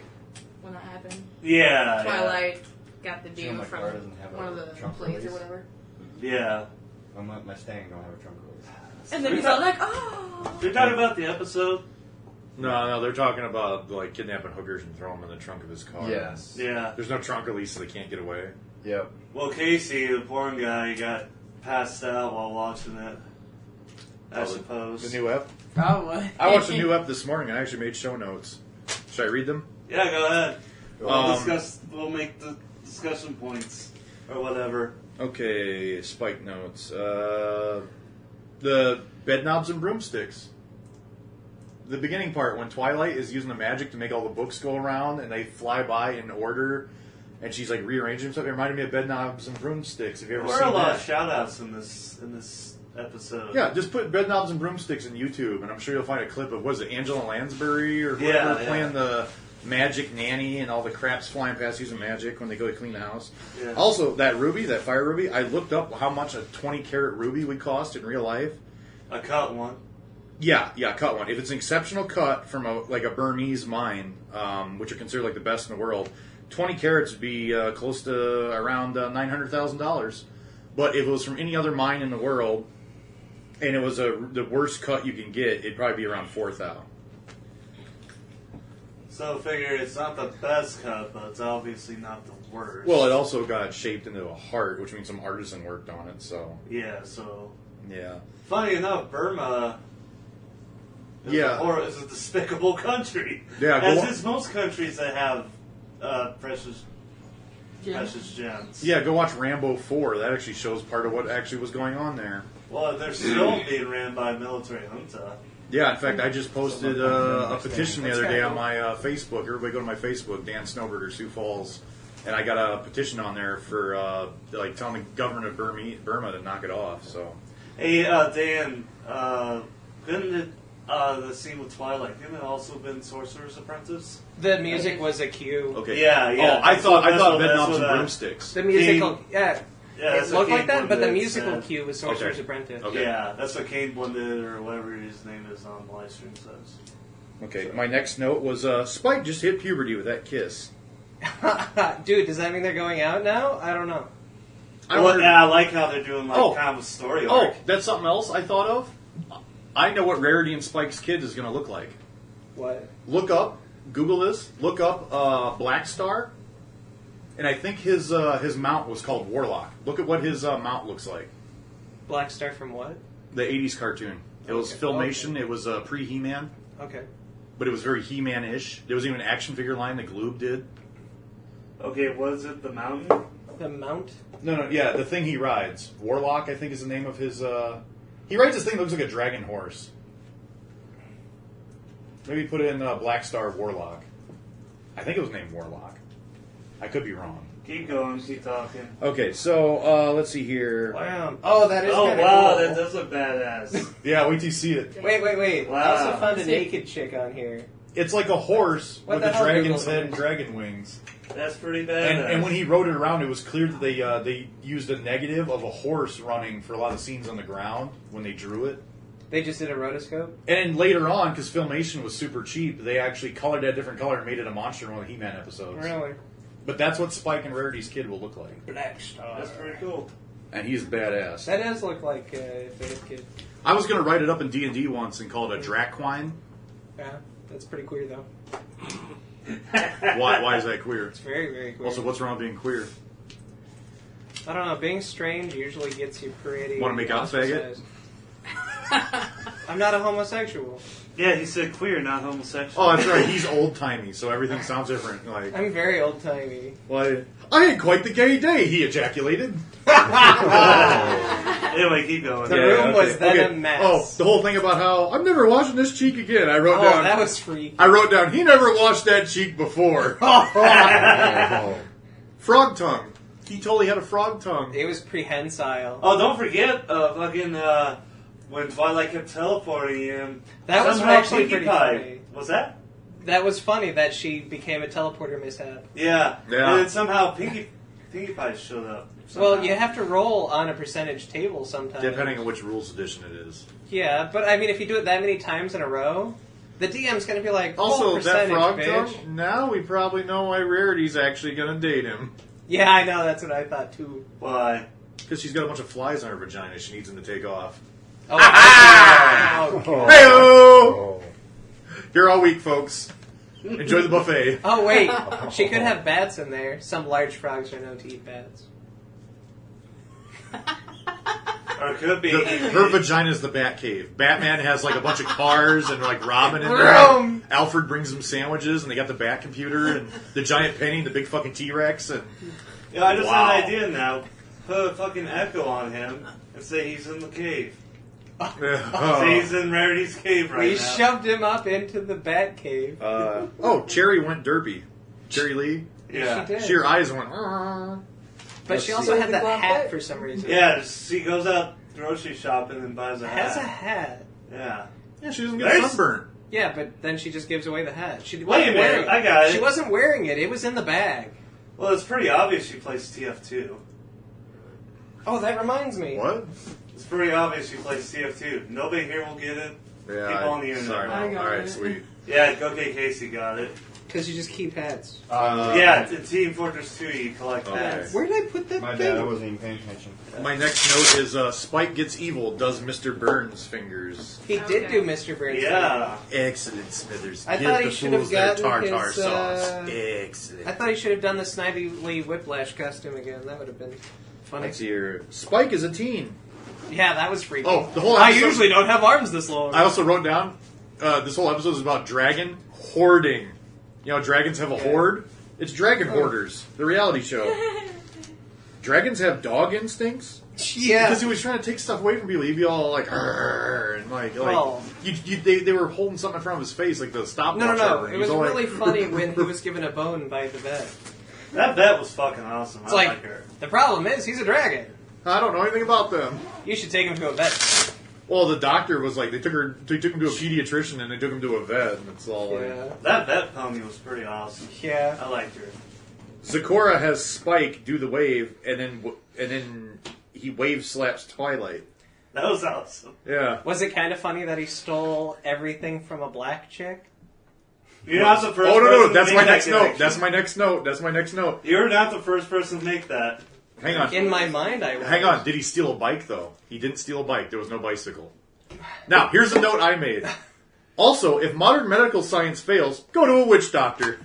When that happened. Yeah. Twilight got the Joe deal from McClure doesn't have one of the a trunk plays release. or whatever. Yeah. My Stang don't have a trunk release. And then he's all like, oh! They're talking about the episode. No, they're talking about like kidnapping hookers and throwing them in the trunk of his car. Yes. Yeah. There's no trunk release, so they can't get away. Yep. Well, Casey, the porn guy, got passed out while watching it. I suppose. The new ep. Probably. I watched the new ep this morning. I actually made show notes. Should I read them? Yeah, go ahead. Um, We'll make the discussion points or whatever. Okay, spike notes. The bed knobs and broomsticks. The beginning part, when Twilight is using the magic to make all the books go around and they fly by in order, and she's like rearranging stuff, it reminded me of bed knobs and broomsticks. Have you ever There were seen a lot that? of shout outs in this episode. Yeah, just put bed knobs and broomsticks in YouTube, and I'm sure you'll find a clip of, what is it, Angela Lansbury or whoever Yeah. playing the magic nanny and all the crap's flying past using magic when they go to clean the house. Yeah. Also, that ruby, that fire ruby, I looked up how much a 20-carat ruby would cost in real life. I caught one. Yeah, cut one. If it's an exceptional cut from a Burmese mine, which are considered like the best in the world, 20 carats would be close to around $900,000. But if it was from any other mine in the world, and it was the worst cut you can get, it'd probably be around $4,000. So figure it's not the best cut, but it's obviously not the worst. Well, it also got shaped into a heart, which means some artisan worked on it. So yeah. So yeah, funny enough, Burma. Is is a despicable country. Yeah, as is most countries that have precious gems. Yeah, go watch Rambo 4. That actually shows part of what actually was going on there. Well, they're still being ran by military junta. Yeah, in fact, I just posted a petition the other day on my Facebook. Everybody go to my Facebook, Dan Snowbird or Sioux Falls, and I got a petition on there for telling the government of Burma to knock it off. So, Hey, Dan, couldn't it, the scene with Twilight, couldn't it also been Sorcerer's Apprentice? The music was a cue. okay. Yeah. Oh, I thought bed that's knobs and what, broomsticks. The musical, Yeah, it that's looked what like that, Kane but the Blended musical said. cue was Sorcerer's Okay. Apprentice. Okay. Yeah, that's what Kane Blended or whatever his name is on the live stream says. Okay, my next note was Spike just hit puberty with that kiss. Dude, does that mean they're going out now? I don't know. I like how they're doing Oh. kind of a story Oh, arc. that's something else I thought of. I know what Rarity and Spike's kid is going to look like. What? Google this. Look up Black Star, and I think his mount was called Warlock. Look at what his mount looks like. Black Star from what? The '80s cartoon. It was Okay. Filmation. Okay. It was pre-He-Man, Okay. but it was very He-Man-ish. There was even an action figure line that Gloob did. Okay, was it the mountain? The mount? No, yeah, the thing he rides. Warlock, I think, is the name of his. He rides this thing that looks like a dragon horse. Maybe put in Black Star Warlock. I think it was named Warlock. I could be wrong. Keep going, keep talking. Okay, so let's see here. Wow. Oh, that is Oh kind of wow, cool. that does look badass. Yeah, wait till you see it. Wait. Wow. I also found a naked chick on here. It's like a horse What with the a hell, dragon's Google? head and dragon wings. That's pretty badass. And when he rode it around, it was clear that they used a negative of a horse running for a lot of scenes on the ground when they drew it. They just did a rotoscope? And later on, because Filmation was super cheap, they actually colored it a different color and made it a monster in one of the He-Man episodes. Really? But that's what Spike and Rarity's kid will look like. Black Star. That's pretty cool. And he's badass. That does look like a kid. I was going to write it up in D&D once and call it a Draquine. Yeah, that's pretty queer though. Why is that queer? It's very, very queer. Also, what's wrong with being queer? I don't know, being strange usually gets you pretty... Wanna make out, faggot? ostracized. I'm not a homosexual. Yeah, he said queer, not homosexual. Oh, that's right. He's old-timey, so everything sounds different. Like, I'm very old-timey. well, I had quite the gay day, he ejaculated. Anyway, keep going. The room was then a mess. Oh, the whole thing about how I'm never washing this cheek again. I wrote Oh, down. that was freaky. I wrote down. He never washed that cheek before. Frog tongue. He totally had a frog tongue. It was prehensile. Oh, don't forget, when Twilight kept teleporting him. That was somehow actually Pinkie pretty Pie. funny. Was that? That was funny that she became a teleporter mishap. Yeah. Yeah. And then somehow Pinkie Pie showed up. Well, somehow. you have to roll on a percentage table sometimes. Depending on which rules edition it is. Yeah, but I mean, if you do it that many times in a row, the DM's going to be like, Also, "Roll that percentage, frog bitch." tongue. Now we probably know why Rarity's actually going to date him. Yeah, I know. That's what I thought too. Why? Because she's got a bunch of flies on her vagina. She needs them to take off. Oh, wow. Hey-o! You're all weak, folks. Enjoy the buffet. Oh wait, she could have bats in there. Some large frogs are known to eat bats. Or it could be. Her vagina's the Bat Cave. Batman has like a bunch of cars and like Robin in there. Vroom. Alfred brings them sandwiches and they got the Bat computer and the giant penny and the big fucking T-Rex and Yeah, I just Wow. had an idea now. Put a fucking echo on him and say he's in the cave. Say he's in Rarity's cave right We now. shoved him up into the bat cave. Cherry went derpy. Cherry Lee. Yeah. She did. Her eyes went. "Arr." But she Let's also see. had that Glove hat it? for some reason. Yeah, she goes out grocery shopping and buys a Has a hat. hat. Yeah. Yeah, she doesn't get There's- sunburn. Yeah, but then she just gives away the hat. She Wait a wasn't minute, wearing I got it. She wasn't wearing it. It was in the bag. Well, it's pretty obvious she plays TF2. Oh, that reminds me. What? It's pretty obvious she plays TF2. Nobody here will get it. Yeah. People on the internet. Sorry. I All got right, it. sweet. Yeah, OK Casey got it. Because you just keep hats. Yeah, in Team Fortress 2 you collect Okay. hats. Where did I put that My thing? bad, I wasn't even paying attention. My next note is Spike gets evil. Does Mr. Burns fingers? He did Okay. do Mr. Burns. Yeah. Excellent, Smithers. I Give thought he the should have fools their gotten tartar his, sauce. Excellent. I thought he should have done the Snivy Lee Whiplash costume again. That would have been funny. Let's see here. Spike is a teen. Yeah, that was freaky. Oh, the whole I episode- usually don't have arms this long. I also wrote down this whole episode is about dragon hoarding. You know, dragons have a horde. It's Dragon Hoarders, the reality show. Dragons have dog instincts Yeah. because he was trying to take stuff away from people. He'd be all like, "Arr," and like Well- they were holding something in front of his face, like the stopwatch. No. He It was all really like, funny when he was given a bone by the vet. That bet was fucking awesome. It's I like, like her. the problem is he's a dragon. I don't know anything about them. You should take him to a vet. Well, the doctor was like, they took him to a pediatrician and they took him to a vet, and it's all like. Yeah. That vet pony was pretty awesome. Yeah. I liked her. Zecora has Spike do the wave, and then he wave slaps Twilight. That was awesome. Yeah. Was it kind of funny that he stole everything from a black chick? You're not the first Oh person no! to That's make my that next note. connection. That's my next note. You're not the first person to make that. Hang on. In my mind, I was. Hang on. Did he steal a bike though? He didn't steal a bike. There was no bicycle. Now here's a note I made. Also, if modern medical science fails, go to a witch doctor.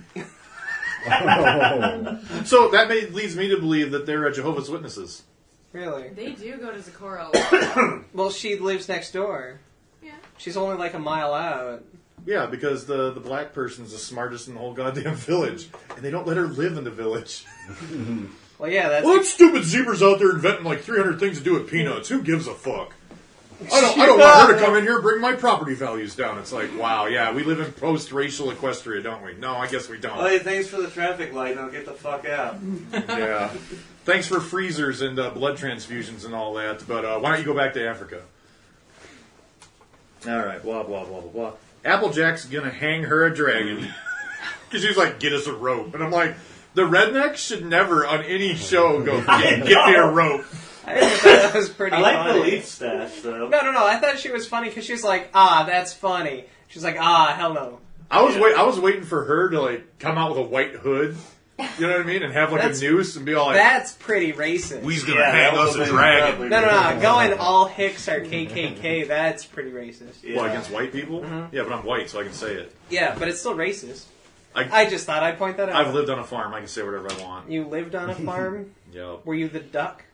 So that leads me to believe that they're Jehovah's Witnesses. Really? They do go to Zecora a lot. Well, she lives next door. Yeah. She's only like a mile out. Yeah, because the black person's the smartest in the whole goddamn village, and they don't let her live in the village. Well, yeah, that's. Well, that stupid zebra's out there inventing like 300 things to do with peanuts. Who gives a fuck? I don't want her to come in here and bring my property values down. It's like, wow, yeah, we live in post-racial Equestria, don't we? No, I guess we don't. Oh, hey, thanks for the traffic light. Now get the fuck out. Yeah. Thanks for freezers and blood transfusions and all that, but why don't you go back to Africa? All right, blah, blah, blah, blah, blah. Applejack's gonna hang her a dragon. Because she's like, get us a rope. And I'm like, the rednecks should never on any show go, get me a rope. I thought that was pretty I like funny. the leaf stash, though. No. I thought she was funny because she's like, that's funny. She's like, hell no. I was waiting for her to like come out with a white hood. You know what I mean? And have like a noose and be all like, That's pretty racist. we's gonna hang us a dragon. No. Going all Hicks are KKK, that's pretty racist. Yeah. Well, against white people? Mm-hmm. Yeah, but I'm white, so I can say it. Yeah, but it's still racist. I I just thought I'd point that out. I've lived on a farm. I can say whatever I want. You lived on a farm? Yep. Were you the duck?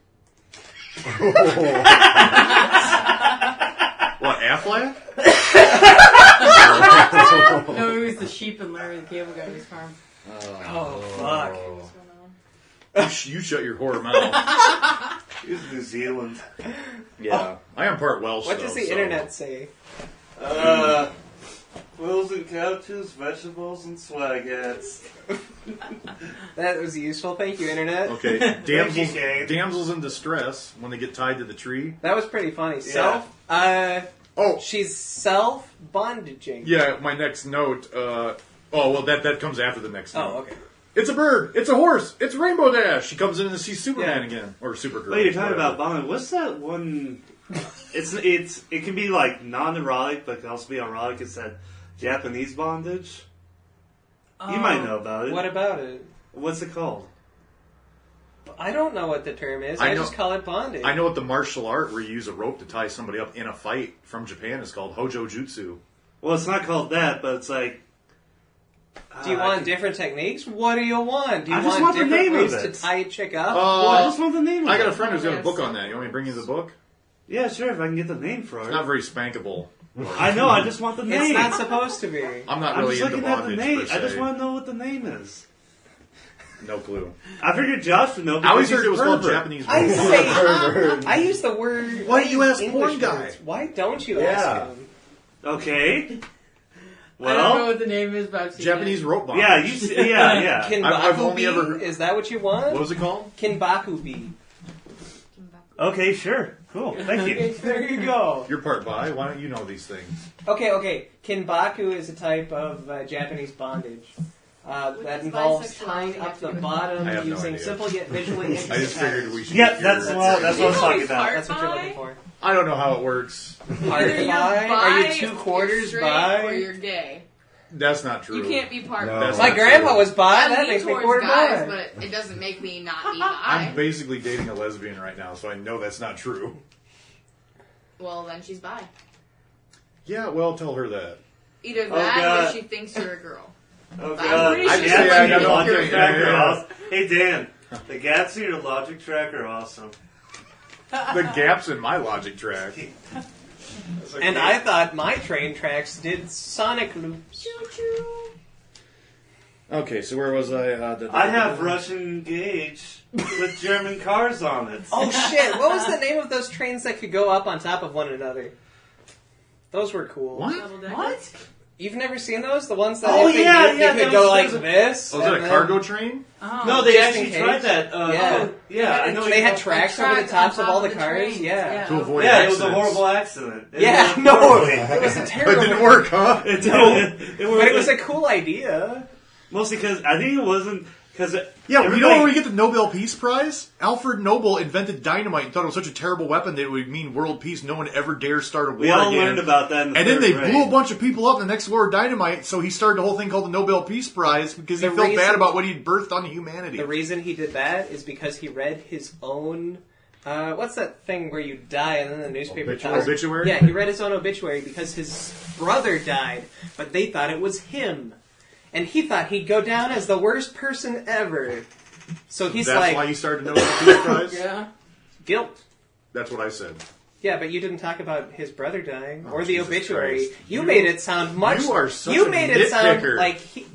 What, Affleck? No, he was the sheep and Larry the Cable Guy's farm. Oh, fuck. You shut your whore mouth. He's New Zealand. Yeah. I am part Welsh, What does the internet say? Quills and couches, vegetables, and swag hats. That was useful. Thank you, internet. Okay, Thank you, Kate. damsels in distress when they get tied to the tree. That was pretty funny. Yeah. Oh, She's self-bondaging. yeah, my next note. That comes after the next note. Oh, okay. It's a bird. It's a horse. It's Rainbow Dash. She comes in and sees Superman Yeah. again. Or Supergirl. Wait, you're talking whatever. about bondage. What's that one? It can be like non-erotic, but it can also be erotic. It's that Japanese bondage. You might know about it. What about it? What's it called? I don't know what the term is. I I know- just call it bondage. I know what the martial art where you use a rope to tie somebody up in a fight from Japan is called Hojo Jutsu. Well, it's not called that, but it's like. Do you want different techniques? What do you want? Do you I just want want the different name of ways to it. tie a chick up? Well, I just want the name of I it. got a friend who's got a book on that. You want me to bring you the book? Yeah, sure, if I can get the name for It's it. not very spankable. I know, I just want the name. It's not supposed to be. I'm not I'm really just into looking at the bondage name. per se. I just want to know what the name is. No clue. I figured Josh would know. I always because heard it he's was a called pervert. Japanese I rope. say, I use the word. Why do you ask English porn guy? words. Why don't you Yeah. ask him? Okay. I don't know Well, what the name is, but I've seen Japanese it. rope bondage. yeah, yeah. Kinbaku I've only ever heard- Is that what you want? What was it called? Kinbaku bee. Okay, sure. Cool. Thank you. There you go. You're part bi. Why don't you know these things? Okay. Kinbaku is a type of Japanese bondage. That does involves bisexuality tying have up to the do with it? bottom I have no using idea. simple yet visually interesting I just figured patterns. we should. Yeah, get that's your- what I was You talking always about. part That's what you're bi? looking for. I don't know how it works. Part Either you're bi? bi, Are you 2 you're quarters straight, bi? or you're gay. That's not true. You can't be part No. bi. That's My not grandpa true. was bi. I That lean makes me towards quarter guys, bi. but it doesn't make me not be I'm bi. basically dating a lesbian right now, so I know that's not true. Well, then she's bi. Yeah, well, tell her that. Either Oh, that God. or she thinks you're a girl. Oh, I'm God. pretty I sure just say I got you're no a idea. Logic girl. tracker. Yeah. Awesome. Hey, Dan. The gaps in your logic track are awesome. The gaps in my logic track. And I thought my train tracks did sonic loops. Choo-choo. Okay, so where was I? I have Russian gauge with German cars on it. Oh shit! What was the name of those trains that could go up on top of one another? Those were cool. What? Double decker. What? You've never seen those? The ones that Oh, if they yeah, did, yeah, they that could go was- like that was this. Oh, is that and a then- cargo train? Oh. No, they Just in actually case. tried that. Yeah. I know. They had you- tracks Track over the tops on of all top the cars. trains, Yeah. To avoid Yeah, it was a accidents. horrible accident. It Yeah, was no, horribly. it was a It terrible. didn't work, huh? It did. But it was a cool idea. Mostly because I think it wasn't because Yeah, you know where we get the Nobel Peace Prize? Alfred Nobel invented dynamite and thought it was such a terrible weapon that it would mean world peace. No one ever dares start a war we all again. learned about that. In the And then third they grade. blew a bunch of people up in the next war of dynamite, so he started the whole thing called the Nobel Peace Prize because he The felt reason- bad about what he'd birthed on humanity. The reason he did that is because he read his own. What's that thing where you die and then the newspaper Obituary? tells? Obituary? Yeah, he read his own obituary because his brother died, but they thought it was him, and he thought he'd go down as the worst person ever. So he's That's like, why he started the Nobel Peace Prize? Yeah. guilt. That's what I said. Yeah, but you didn't talk about his brother dying Oh, or the Jesus obituary. Christ. You You- made it sound much. you are such You a made it sound nitpicker. like he.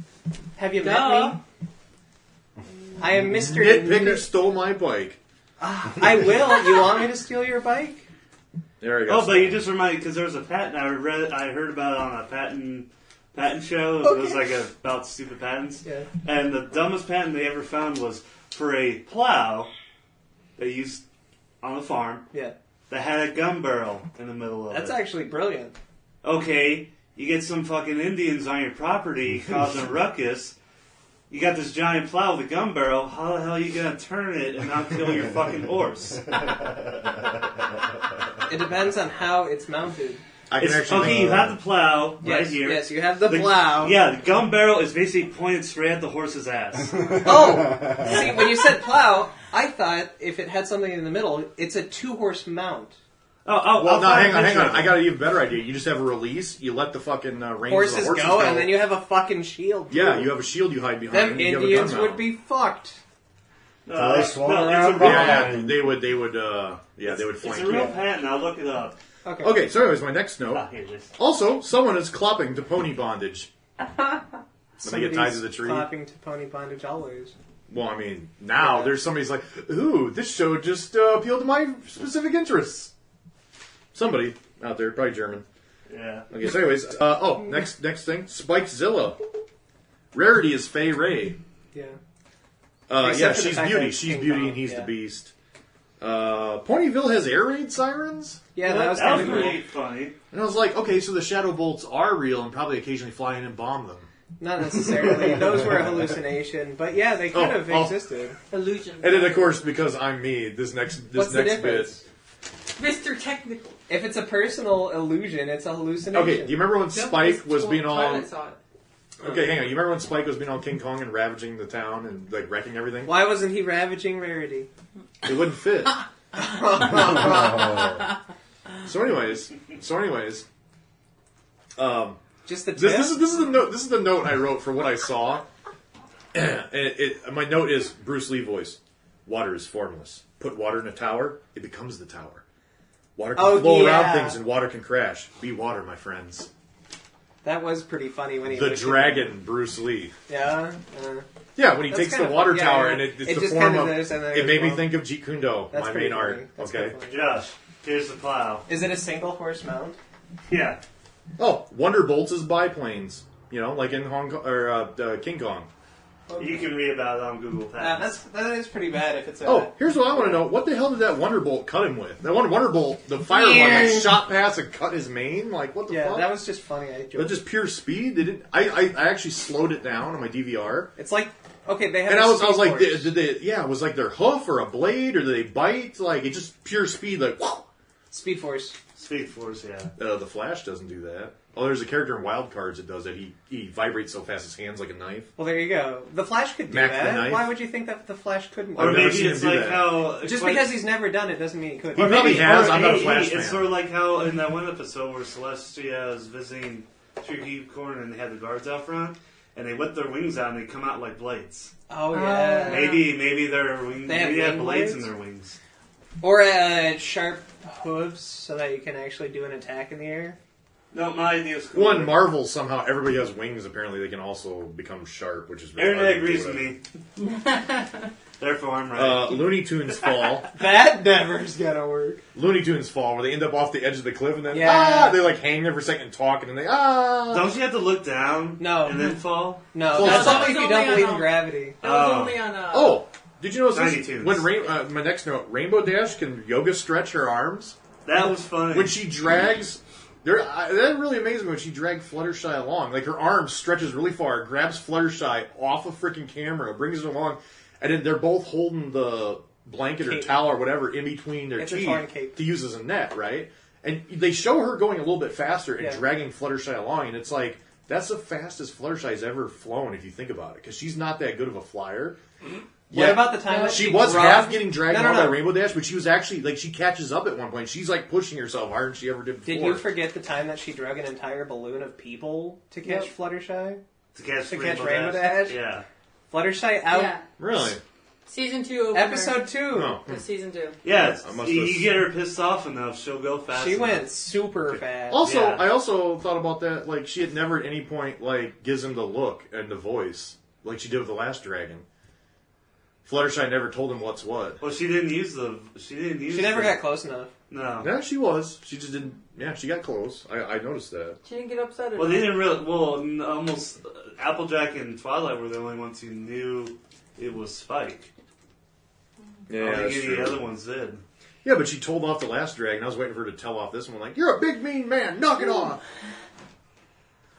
Have you Duh. met me? I am Mr. Nitpicker stole my bike. I will. You want me to steal your bike? There you go. Oh, but you just reminded because there was a patent I heard about it on a patent show. It was like about stupid patents. Yeah. And the dumbest patent they ever found was for a plow they used on a farm Yeah. that had a gun barrel in the middle of That's it. actually brilliant. Okay, you get some fucking Indians on your property causing a ruckus. You got this giant plow with a gun barrel. How the hell are you gonna turn it and not kill your fucking horse? It depends on how it's mounted. I can actually. Okay, you have the plow right Yes, here. yes, you have the plow. Yeah, the gun barrel is basically pointed straight at the horse's ass. Oh! See, when you said plow, I thought if it had something in the middle, it's a 2-horse mount. Oh, Well, I'll no, find hang a on. picture. I got an even better idea. You just have a release. You let the fucking reins of the Horses horses go, and then you have a fucking shield. Yeah, you have a shield you hide behind. Them and you have a Indians gun would mount. be fucked. They swung around it's a real behind. Yeah, they would. They would flank It's a real you. patent. I'll look it up. Okay. Okay, so anyways, my next note. Ah, here it is. Also, someone is clopping to pony bondage. When they get tied to the tree. Clapping to pony bondage always. Well, I mean, now Yeah. there's somebody's like, ooh, this show just appealed to my specific interests. Somebody out there, probably German. Yeah. Okay, so anyways, next thing, Spikezilla. Rarity is Fay Ray. Yeah. Yeah, Except for the she's fact Beauty. that She's King Beauty Kong, and he's yeah. the Beast. Ponyville has air raid sirens? Yeah, that was that kind was of cool. pretty funny. And I was like, okay, so the Shadow Bolts are real and probably occasionally fly in and bomb them. Not necessarily. Those were a hallucination, but yeah, they could have oh. existed. Illusion. And then, of course, because I'm me, this next What's the bit. difference? Mr. Technical. If it's a personal illusion, it's a hallucination. Okay, do you remember when Spike was being all... Twilight saw it. Okay, hang on. You remember when Spike was being all King Kong and ravaging the town and like wrecking everything? Why wasn't he ravaging Rarity? It wouldn't fit. So anyways, Just the tip? this is the note. This is the note I wrote for what I saw. And my note is Bruce Lee voice. Water is formless. Put water in a tower, it becomes the tower. Water can flow around things and water can crash. Be water, my friends. That was pretty funny when he... The looked at dragon, Bruce Lee. Yeah? Yeah, when he That's takes kinda the water fun. Yeah, tower yeah. and it's It the just form kinda of... does, and then It it made me goes, think of Jeet Kune Do, That's my pretty main funny. art. That's Okay. pretty funny. Josh, here's the plow. Is it a single horse mount? Yeah. Oh, Wonderbolts is biplanes. You know, like in Hong Kong or King Kong. You can read about it on Google Patents. That is pretty bad if it's a... Oh, here's what I want to know. What the hell did that Wonderbolt cut him with? That one Wonderbolt, the fire one, like shot past and cut his mane? Like, what the Yeah, fuck? that was just funny. I That's joked. just pure speed. They didn't. I actually slowed it down on my DVR, It's like... Okay, they have and a I was speed like, force. did they? Yeah, it was like their hoof or a blade, or did they bite? Like it's just pure speed. Like Speed force. Speed Force, yeah. the Flash doesn't do that. Oh, there's a character in Wild Cards that does that. He vibrates so fast his hands like a knife. Well, there you go. The Flash could do Mac the that. Knife. Why would you think that the Flash couldn't? I've Or never maybe seen it's him do like that. how... Just because he's never done it doesn't mean he couldn't. He probably has. I'm not a Hey, Flash It's fan. sort of like how in that one episode where Celestia is visiting Tree Corn and they had the guards out front, and they whip their wings out and they come out like blades. Oh, yeah. Maybe their wings. They have Maybe they have wing blades blades? in their wings. Or sharp hooves so that you can actually do an attack in the air. No, my idea is cool. One Marvel somehow everybody has wings. Apparently, they can also become sharp, which is really Internet hard to agrees do with me. Therefore, I'm right. Looney Tunes fall. That never's gonna work. Looney Tunes fall, where they end up off the edge of the cliff and then they like hang there for a second and talk and then they Don't you have to look down? No. And then fall? No, Well, that's that only if you was don't only believe on- in gravity. That was Oh. only on Oh, did you notice Tiny this? Toons. When my next note, Rainbow Dash can yoga stretch her arms That was funny. when she drags. That really amazed me when she dragged Fluttershy along. Like her arm stretches really far, grabs Fluttershy off a freaking camera, brings her along, and then they're both holding the blanket or Cape. towel or whatever in between their It's a torn teeth cape. to use as a net, right? And they show her going a little bit faster and Yeah. dragging Fluttershy along, and it's like that's the fastest Fluttershy's ever flown if you think about it, because she's not that good of a flyer. What about the time that She was drugged- half getting dragged No, no, on by no. Rainbow Dash, but she was actually like she catches up at one point. She's like pushing herself harder than she ever did before. Did you forget the time that she drug an entire balloon of people to catch Yep. Fluttershy? to catch Rainbow Dash? Yeah. Fluttershy out. Yeah. Really? Season 2 opener. Episode 2. No. Was Season 2. Yeah, I must you have- get her pissed off enough, she'll go fast She enough. went super fast. Also, Yeah. I also thought about that. Like she had never at any point like gives him the look and the voice like she did with the last dragon. Fluttershy never told him what's what. Well, she didn't use the. She never got close enough. No. Yeah, she was. She just didn't. Yeah, she got close. I noticed that. She didn't get upset at Well, they didn't really. Well, almost Applejack and Twilight were the only ones who knew it was Spike. Yeah, I don't that's think any true. of the other ones did. Yeah, but she told off the last dragon. I was waiting for her to tell off this one. Like, you're a big mean man. Knock it off.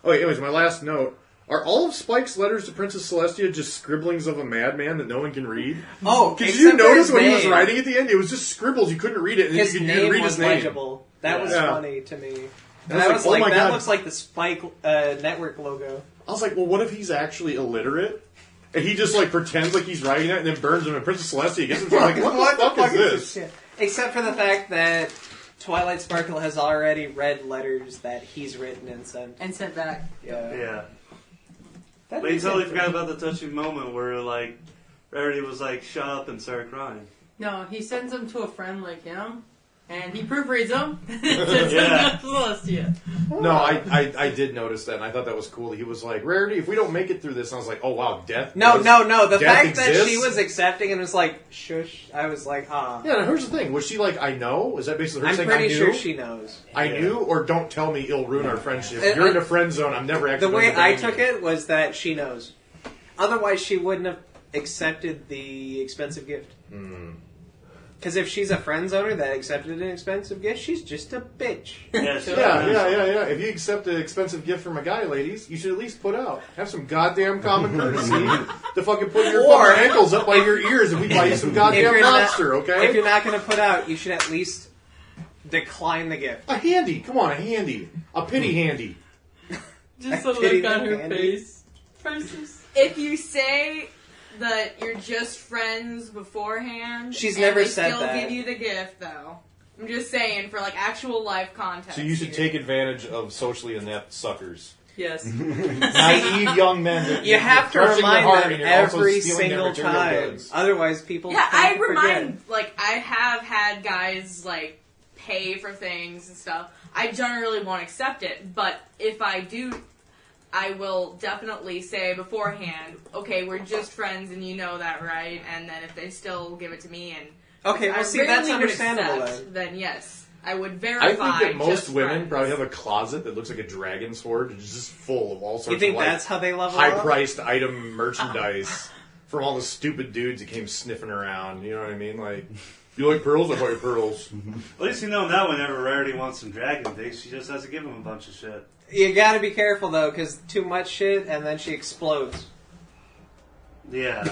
Oh, anyways, my last note. Are all of Spike's letters to Princess Celestia just scribblings of a madman that no one can read? Oh, Did you except for notice his when he was name. writing at the end? It was just scribbles. You couldn't read it, and then His you could name read was his name. legible. That was Yeah. funny to me. I And was I like, was oh like, my that God. looks like the Spike network logo. I was like, well, what if he's actually illiterate? And he just, like, pretends like he's writing it and then burns him. And Princess Celestia gets him. Like, what the fuck is this? Yeah. Except for the fact that Twilight Sparkle has already read letters that he's written and sent. And sent back. Yeah. Yeah. That But you makes totally sense. forgot about the touching moment where, like, Rarity was like, shut up and started crying. No, he sends them to a friend like him, and he proofreads them. Sends Yeah. them to Celestia. No, I did notice that, and I thought that was cool. He was like, Rarity, if we don't make it through this, and I was like, oh, wow, death. No. The Death fact that exists? she was accepting and was like, shush, I was like, ah. Yeah, now here's the thing. Was she like, I know? Is that basically her I'm saying, pretty I knew? sure she knows. I knew, or don't tell me it'll ruin our friendship. Uh, You're in a friend zone. I'm never actually The way going to I bang took you. it was that she knows. Otherwise, she wouldn't have accepted the expensive gift. Because if she's a friend zoner that accepted an expensive gift, she's just a bitch. Yeah, Yeah. If you accept an expensive gift from a guy, ladies, you should at least put out. Have some goddamn common courtesy to fucking put your Or- fucking ankles up by your ears if we buy you some If goddamn you're not- lobster, okay? If you're not going to put out, you should at least decline the gift. A handy. Come on, a handy. A pity handy. Just a Pity look on her Andy. face. Priceless. If you say that you're just friends beforehand, She's and never they said still that. give you the gift, though. I'm just saying, for like actual life context. So you should here. take advantage of socially inept suckers. Yes. Naive young men. That You have to crushing their remind heart them and you're also every stealing their single material time. goods. Otherwise, people Yeah, tend I to remind, like, I have had guys, like, pay for things and stuff. I generally won't accept it, but if I do, I will definitely say beforehand, okay, we're just friends and you know that, right? And then if they still give it to me and Okay, I well, see, that's rarely would understandable accept, then yes, I would I verify. think that most just women friends. probably have a closet that looks like a dragon sword. It's just full of all sorts You think of like, that's how they level up? high-priced item merchandise from all the stupid dudes that came sniffing around. You know what I mean? Like, you like pearls? I buy you pearls. At least you know now whenever Rarity wants some dragon things, she just has to give him a bunch of shit. You gotta be careful, though, because too much shit, and then she explodes. Yeah.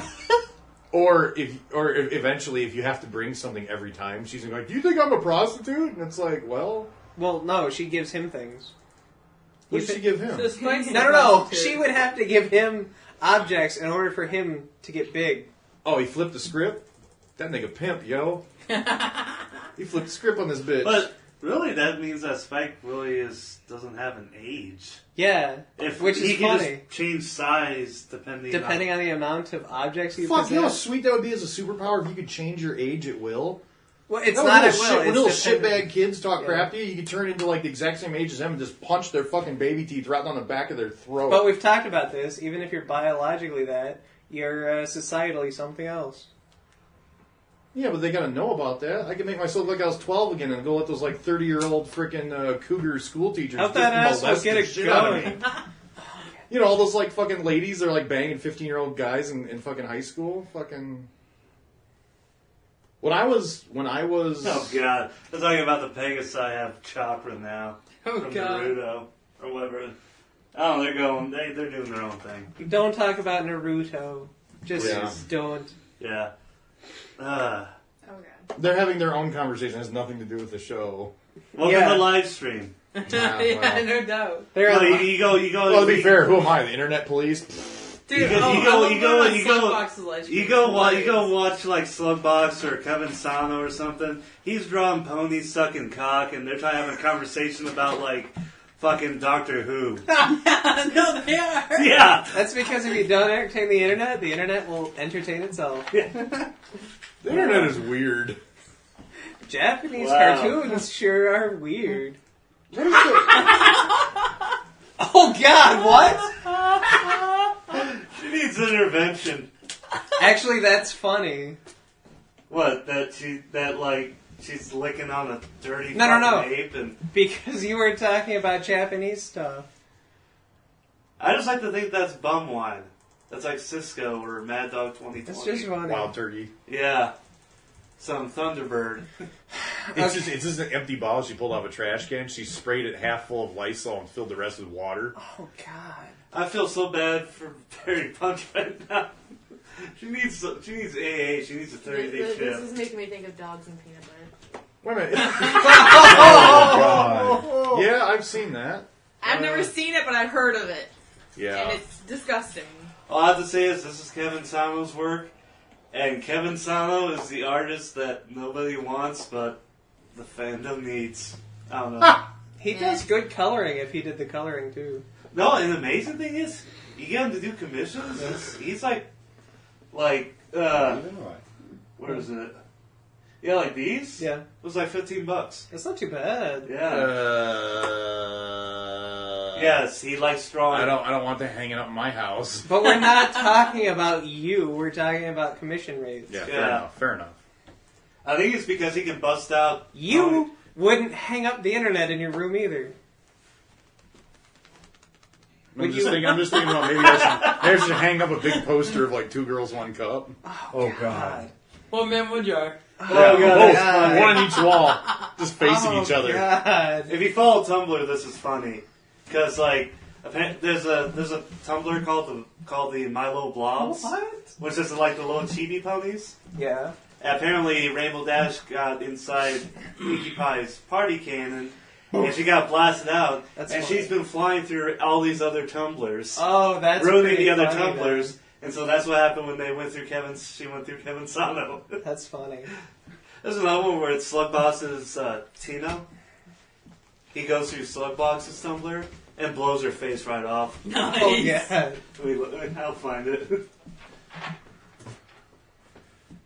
Or eventually, if you have to bring something every time, she's gonna be like, "Do you think I'm a prostitute?" And it's like, well, Well, no, she gives him things. what did she give him? So Spike's No. the She would have to give him objects in order for him to get big. Oh, he flipped the script. That nigga pimp, yo. He flipped the script on this bitch. But really, that means that Spike really doesn't have an age. Yeah, which he is can funny. just change size depending On the amount of objects you Fuck, possess. you know how sweet that would be as a superpower if you could change your age at will? Well, it's That not when at will. When It's little dependent- shitbag kids talk Yeah. crap to you, you could turn into like the exact same age as them and just punch their fucking baby teeth right down the back of their throat. But we've talked about this. Even if you're biologically that, you're societally something else. Yeah, but they gotta know about that. I could make myself look like I was 12 again and go let those like 30-year-old freaking cougar school teachers Help just that asshole molest get the it shit out of me. going. You know, all those like fucking ladies that are like banging 15-year-old guys in fucking high school. Fucking. When I was. Oh god, they're talking about the Pegasus I have Chopra now Oh from god. Naruto or whatever. Oh, they're doing their own thing. Don't talk about Naruto. Just Yeah. don't. Yeah. Oh god. They're having their own conversation. It has nothing to do with the show. Welcome Yeah. to the live stream. Yeah, no doubt. They're No, on- you go. Well, to be fair, who am I? The internet police? Dude, You go- oh, you go- I love you go- when you go- Slugbox's live stream. You go Hilarious. watch like Slugbox or Kevin Sano or something. He's drawing ponies sucking cock, and they're trying to have a conversation about like fucking Doctor Who. No, they are. Yeah. That's because if you don't entertain the internet will entertain itself. The internet is weird. Japanese Wow. cartoons sure are weird. What is it? Oh God, what? She needs intervention. Actually, that's funny. What? She's licking on a dirty No. ape and... Because you were talking about Japanese stuff. I just like to think that's bum wine. That's like Cisco or Mad Dog 2020. It's just funny. Wild turkey. Yeah. Some Thunderbird. It's just an empty bottle she pulled out of a trash can. She sprayed it half full of Lysol and filled the rest with water. Oh, God. I feel so bad for Perry Punch right now. She needs AA. She needs a 30-day This trip. is making me think of dogs and peanut butter. Wait a minute. Oh, God. Yeah, I've seen that. I've never seen it, but I've heard of it. Yeah. And it's disgusting. All I have to say is this is Kevin Sano's work, and Kevin Sano is the artist that nobody wants, but the fandom needs. I don't know. He does good coloring if he did the coloring, too. No, and the amazing thing is, you get him to do commissions, he's like, where is it? Yeah, like these? Yeah. It was like $15. It's not too bad. Yeah. Yes, he likes drawing. I don't want that hanging up in my house. But we're not talking about you. We're talking about commission rates. Yeah, Yeah. fair enough. I think it's because he can bust out... You wouldn't hang up the internet in your room either. I'm just thinking about maybe I should hang up a big poster of like 2 girls, 1 cup. Oh, God. One man, one jar. Oh, God, that's funny. One on each wall, just facing Oh, each other. God. If you follow Tumblr, this is funny. Because, like, there's a Tumblr called the Milo Blobs. What? Which is like the little chibi ponies. Yeah. Apparently, Rainbow Dash got inside Pinkie Pie's party cannon, and she got blasted out. That's and funny. she's been flying through all these other Tumblrs, Oh, that's ruining pretty the other funny, Tumblrs. And so that's what happened when they went through She went through Kevin Sano. then. That's funny. There's another one where it's Slugbox's Tino. He goes through Slugbox's Tumblr and blows her face right off. Nice. Oh, yeah. I'll find it.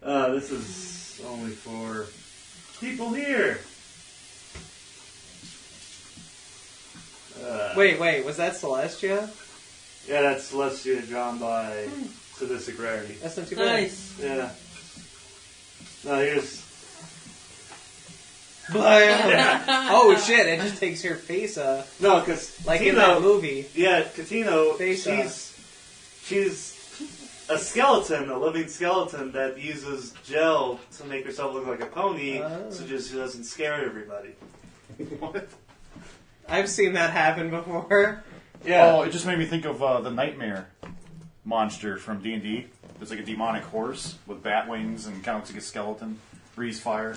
This is only for people here. Wait, was that Celestia? Yeah, that's Celestia drawn by Sadistic Rarity. That's not too bad. Nice. Yeah. No, here's... Oh, shit, it just takes her face off. No, because Like in that movie. Yeah, Catino, Face she's a skeleton, a living skeleton that uses gel to make herself look like a pony, so just she doesn't scare everybody. What? I've seen that happen before. Yeah. Oh, it just made me think of the nightmare monster from D&D. It's like a demonic horse with bat wings and kind of looks like a skeleton. Breathes fire.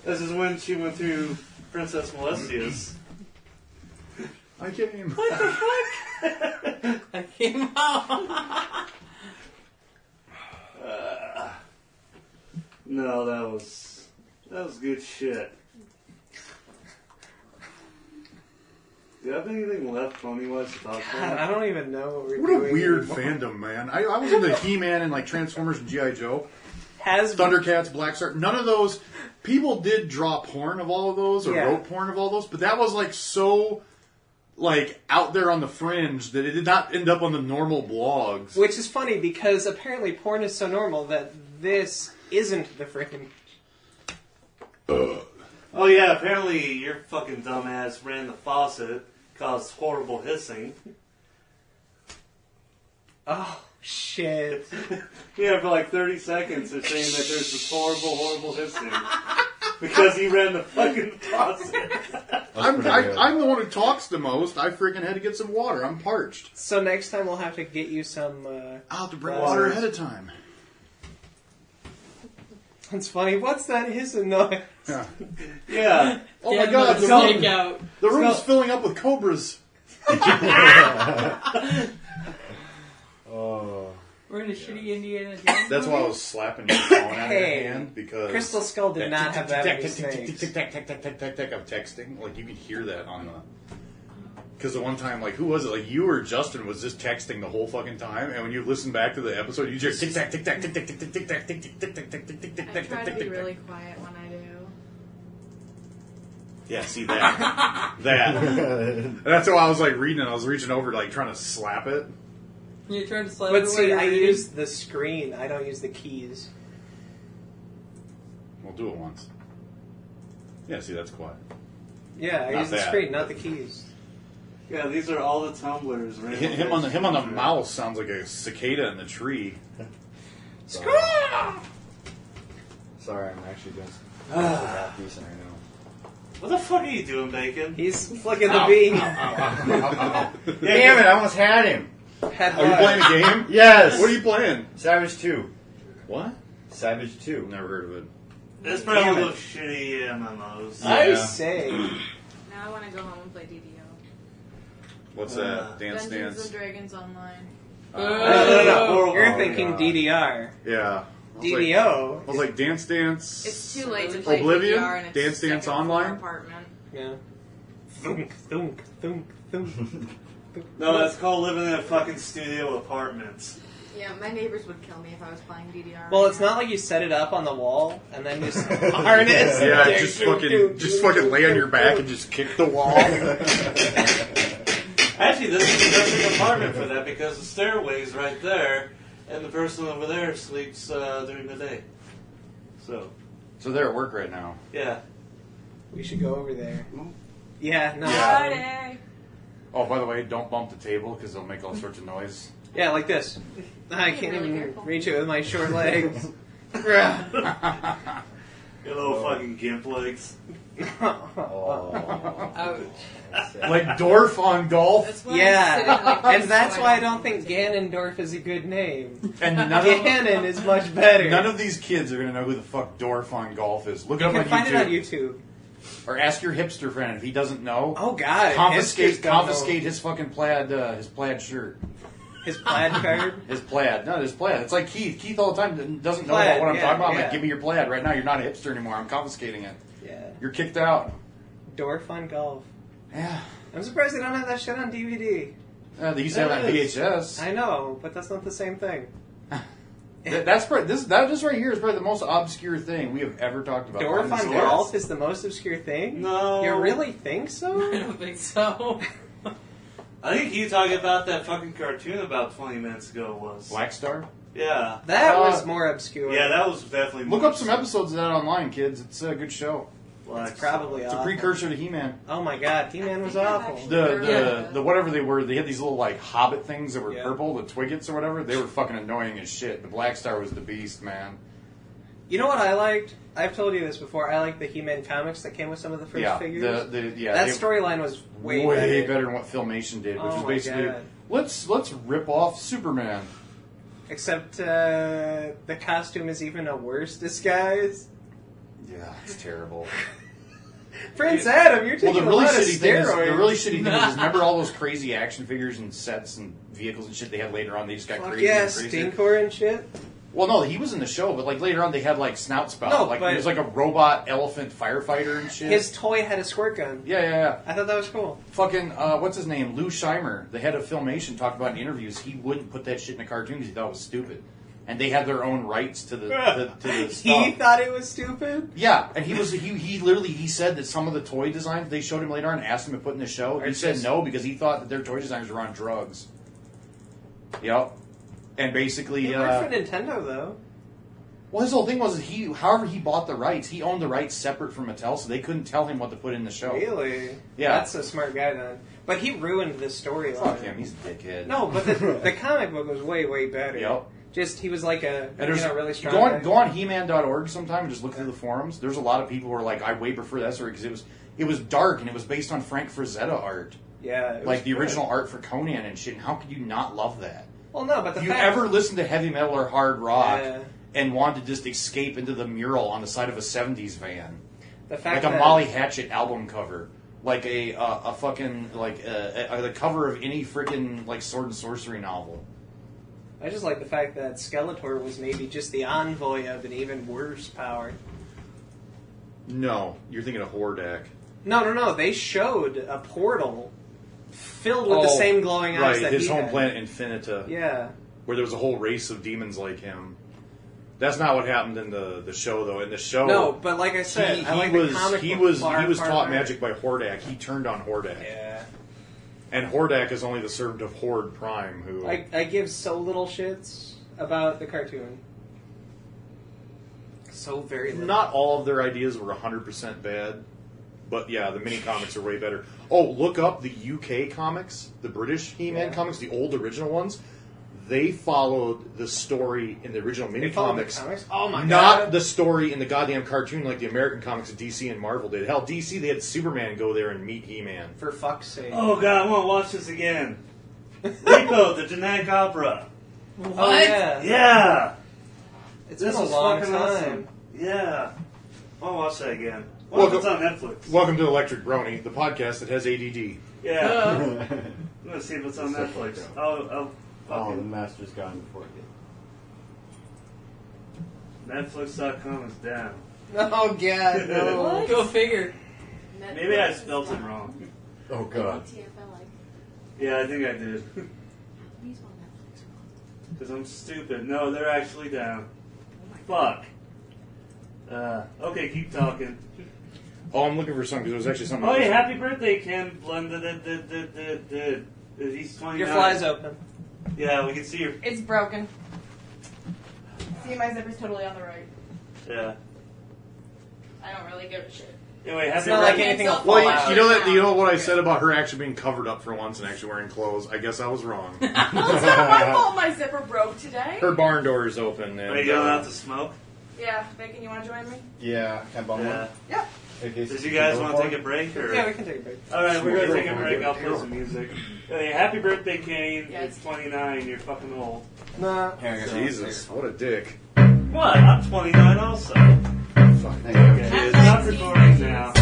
This is when she went through Princess Molestia's. I came. What the fuck? I came out. No, that was good shit. Do you have anything left pony-wise to talk God, about? I don't even know what we're What doing. a weird anymore. fandom, man. I was into He-Man and like Transformers and G.I. Joe. Thundercats, Black Star. None of those. People did draw porn of all of those or Yeah. wrote porn of all those, but that was like so like out there on the fringe that it did not end up on the normal blogs. Which is funny because apparently porn is so normal that this isn't the fringe. Oh yeah, apparently your fucking dumbass ran the faucet, caused horrible hissing. Oh, shit. Yeah, for like 30 seconds they're saying that there's this horrible hissing. Because he ran the fucking faucet. I'm the one who talks the most. I freaking had to get some water. I'm parched. So next time we'll have to get you some... I'll have to bring water ahead of time. That's funny. What's that hissing noise? Yeah. Yeah. Oh my god, the Take room, out. the room's filling up with cobras. Oh. We're in a shitty Indiana Jones. That's why I was slapping your phone out of your Hey, hand because Crystal Skull did not have that many snakes. tick of texting. Like you can hear that on the. Because the one time, like, who was it? Like you or Justin was just texting the whole fucking time, and when you listen back to the episode, you just tick tack tick tack tick tack tick tack tick tack tick tick tick tick tick tick tick I tick try to tick be tick. really quiet when I do. Yeah, see that. That. And that's why I was like reading it. I was reaching over, like trying to slap it. You trying to slide But it see, away, I Reed? use the screen. I don't use the keys. We'll do it once. Yeah, see, that's quiet. Yeah, I Not use the that. screen, not the keys. Yeah, these are all the tumblers. Right? Him on the mouse sounds like a cicada in the tree. Sorry, I'm actually doing half decent right now. What the fuck are you doing, Bacon? He's flicking the bee. Damn it! I almost had him. Had Are you what? playing a game? Yes. What are you playing? Savage 2. What? Savage 2. Never heard of it. It's probably Damn one it. of those shitty MMOs. I Yeah. say. Now I want to go home and play DDO. What's that? Dance Dungeons Dance? and Dragons Online. No. You're Oh, thinking God. DDR. Yeah. DDO. I was like, Dance Dance. It's too late to play Oblivion? DDR and it's Dance stuck Dance in a Online? apartment. Yeah. Thunk, thunk, thunk, thunk. No, that's called living in a fucking studio apartment. Yeah, my neighbors would kill me if I was playing DDR. Well, it's not like you set it up on the wall and then just harness. Yeah, just fucking lay on your back and just kick the wall. Actually, this is the perfect apartment for that because the stairway's right there, and the person over there sleeps during the day. So, So they're at work right now. yeah. We should go over there. Yeah, no. Yeah. Friday. Oh, by the way, don't bump the table because it'll make all sorts of noise. Yeah, like this. I can't really even careful. reach it with my short legs. Your little fucking gimp legs. Oh. Ouch. Like Dorf on golf. That's why I'm Yeah, sitting like and this that's so why I don't don't think Ganondorf is a good name. And Ganon is much better. none of these kids are going to know who the fuck Dorf on golf is. Look it You up can on find YouTube. it on YouTube. Or ask your hipster friend if he doesn't know. Oh God! confiscate hipsters don't know. his fucking his plaid shirt. His plaid card. His plaid. No, his plaid. It's like Keith. Keith all the time doesn't know Plaid, about what I'm yeah, talking about. I'm yeah. like, give me your plaid right now. You're not a hipster anymore. I'm confiscating it. Yeah. You're kicked out. Dorf on golf. Yeah. I'm surprised they don't have that shit on DVD. They used to have it on VHS. I know, but that's not the same thing. That's probably, this right here is probably the most obscure thing we have ever talked about. Dorf on this golf is the most obscure thing? No. You really think so? I don't think so. I think you talking about that fucking cartoon about 20 minutes ago was. Black Star? Yeah. That was more obscure. Yeah, that was definitely Look more up some episodes of that online, kids. It's a good show. Black It's probably It's a awful. precursor to He-Man. Oh my God, He-Man was awful. The whatever they were, they had these little like Hobbit things that were Yeah. purple, the Twiggets or whatever. They were fucking annoying as shit. The Black Star was the beast, man. You know what I liked? I've told you this before. I liked the He-Man comics that came with some of the first Yeah, figures. that That storyline was way better than what Filmation did, which Oh was my basically God. let's rip off Superman. Except the costume is even a worse disguise. Yeah, it's terrible. Prince Adam, you're Well, taking the really a lot of shitty thing is, steroids. the really shitty thing is, remember all those crazy action figures and sets and vehicles and shit they had later on? They just got Fuck crazy. yeah, and crazy. Stinkor and shit. Well, no, he was in the show, but like later on they had like Snout Spout. No, like but- he was like a robot elephant firefighter and shit. His toy had a squirt gun. yeah. I thought that was cool. Fucking what's his name? Lou Scheimer, the head of Filmation, talked about in interviews he wouldn't put that shit in a cartoon because he thought it was stupid, and they had their own rights to the to the He stuff. thought it was stupid. Yeah, and he literally said that some of the toy designs they showed him later on and asked him to put in the show. He Or said just- no because he thought that their toy designers were on drugs. Yep, and basically, He worked for Nintendo though. well, his whole thing was however he bought the rights, he owned the rights separate from Mattel, so they couldn't tell him what to put in the show. Really? Yeah. That's a smart guy then. But he ruined the storyline. Fuck him, he's a dickhead. No, but the comic book was way better. Yep. Just he was like a And there's, really strong. go on, guy. go on He-Man.org sometime and just look through the forums. There's a lot of people who are like, I way prefer that story because it was dark and it was based on Frank Frazetta art, Yeah, it was like the good. original art for Conan and shit. And how could you not love that? Well, no, but the You fact ever listen to heavy metal or hard rock Yeah. and want to just escape into the mural on the side of a '70s van, the fact like a that Molly Hatchet album cover, like a fucking like the cover of any freaking like sword and sorcery novel. I just like the fact that Skeletor was maybe just the envoy of an even worse power. No, you're thinking of Hordak. No. They showed a portal filled with the same glowing eyes right, that his he home had. planet Infinita. Yeah. Where there was a whole race of demons like him. That's not what happened in the show, though. In the show, No, but like I said, I like the comic he book was far taught better. magic by Hordak. He turned on Hordak. Yeah. And Hordak is only the servant of Horde Prime, who... I give so little shits about the cartoon. So very little. Not all of their ideas were 100% bad, but yeah, the mini comics are way better. Oh, look up the UK comics, the British He-Man comics, the old original ones. They followed the story in the original mini comics. Oh my god. Not the story in the goddamn cartoon like the American comics of DC and Marvel did. Hell, DC, they had Superman go there and meet He-Man. For fuck's sake. Oh god, I want to watch this again. Repo, the genetic opera. What? Oh, yeah. Yeah! It's This been a is long fucking time. awesome. Yeah. I want to watch that again. What if it's on Netflix? Welcome to Electric Brony, the podcast that has ADD. Yeah. I'm going to see if it's on Netflix. I'll Oh, the Master's gone before it did. Netflix.com is down. Oh god, no. What? Go figure. Maybe I spelled it wrong. Oh, God. Yeah, I think I did. Because I'm stupid. No, they're actually down. Fuck. Okay, keep talking. Oh, I'm looking for something, because there was actually something... Oh, else. yeah, happy birthday, Ken. Blended. He's 29. Your fly's open. Yeah, we can see your... It's broken. See, my zipper's totally on the right. Yeah. I don't really give a shit. Anyway, It's happy not like birthday. anything will Well, fall Well, out. you know what I said about her actually being covered up for once and actually wearing clothes? I guess I was wrong. Well, it's not my fault my zipper broke today. Her barn door is open. And, Are you going out to smoke? Yeah, Bacon, you want to join me? Yeah, can I bum Yeah. one? Yep. Okay, Did you guys want to take a break? Or? Yeah, we can take a break. Alright, we're going to take a Sure. break. I'll play some music. Hey, happy birthday, Kane. Yeah, It's 29. You're fucking old. Nah. Here, I got Jesus, what a dick. What? I'm 29 also. Fuck. Thank you. Okay, stop recording now.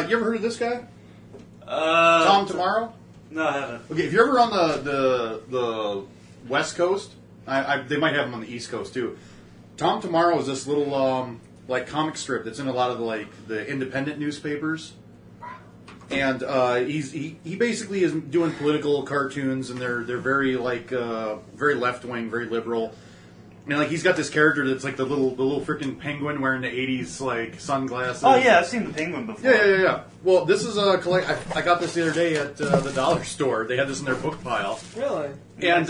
You ever heard of this guy? Tom Tomorrow? No, I haven't. Okay, if you're ever on the West Coast, they might have him on the East Coast too. Tom Tomorrow is this little like comic strip that's in a lot of the independent newspapers, and he basically is doing political cartoons, and they're very very left wing, very liberal. And like he's got this character that's like the little freaking penguin wearing the '80s like sunglasses. Oh yeah, I've seen the penguin before. Yeah. Well, this is a I got this the other day at the dollar store. They had this in their book pile. Really? And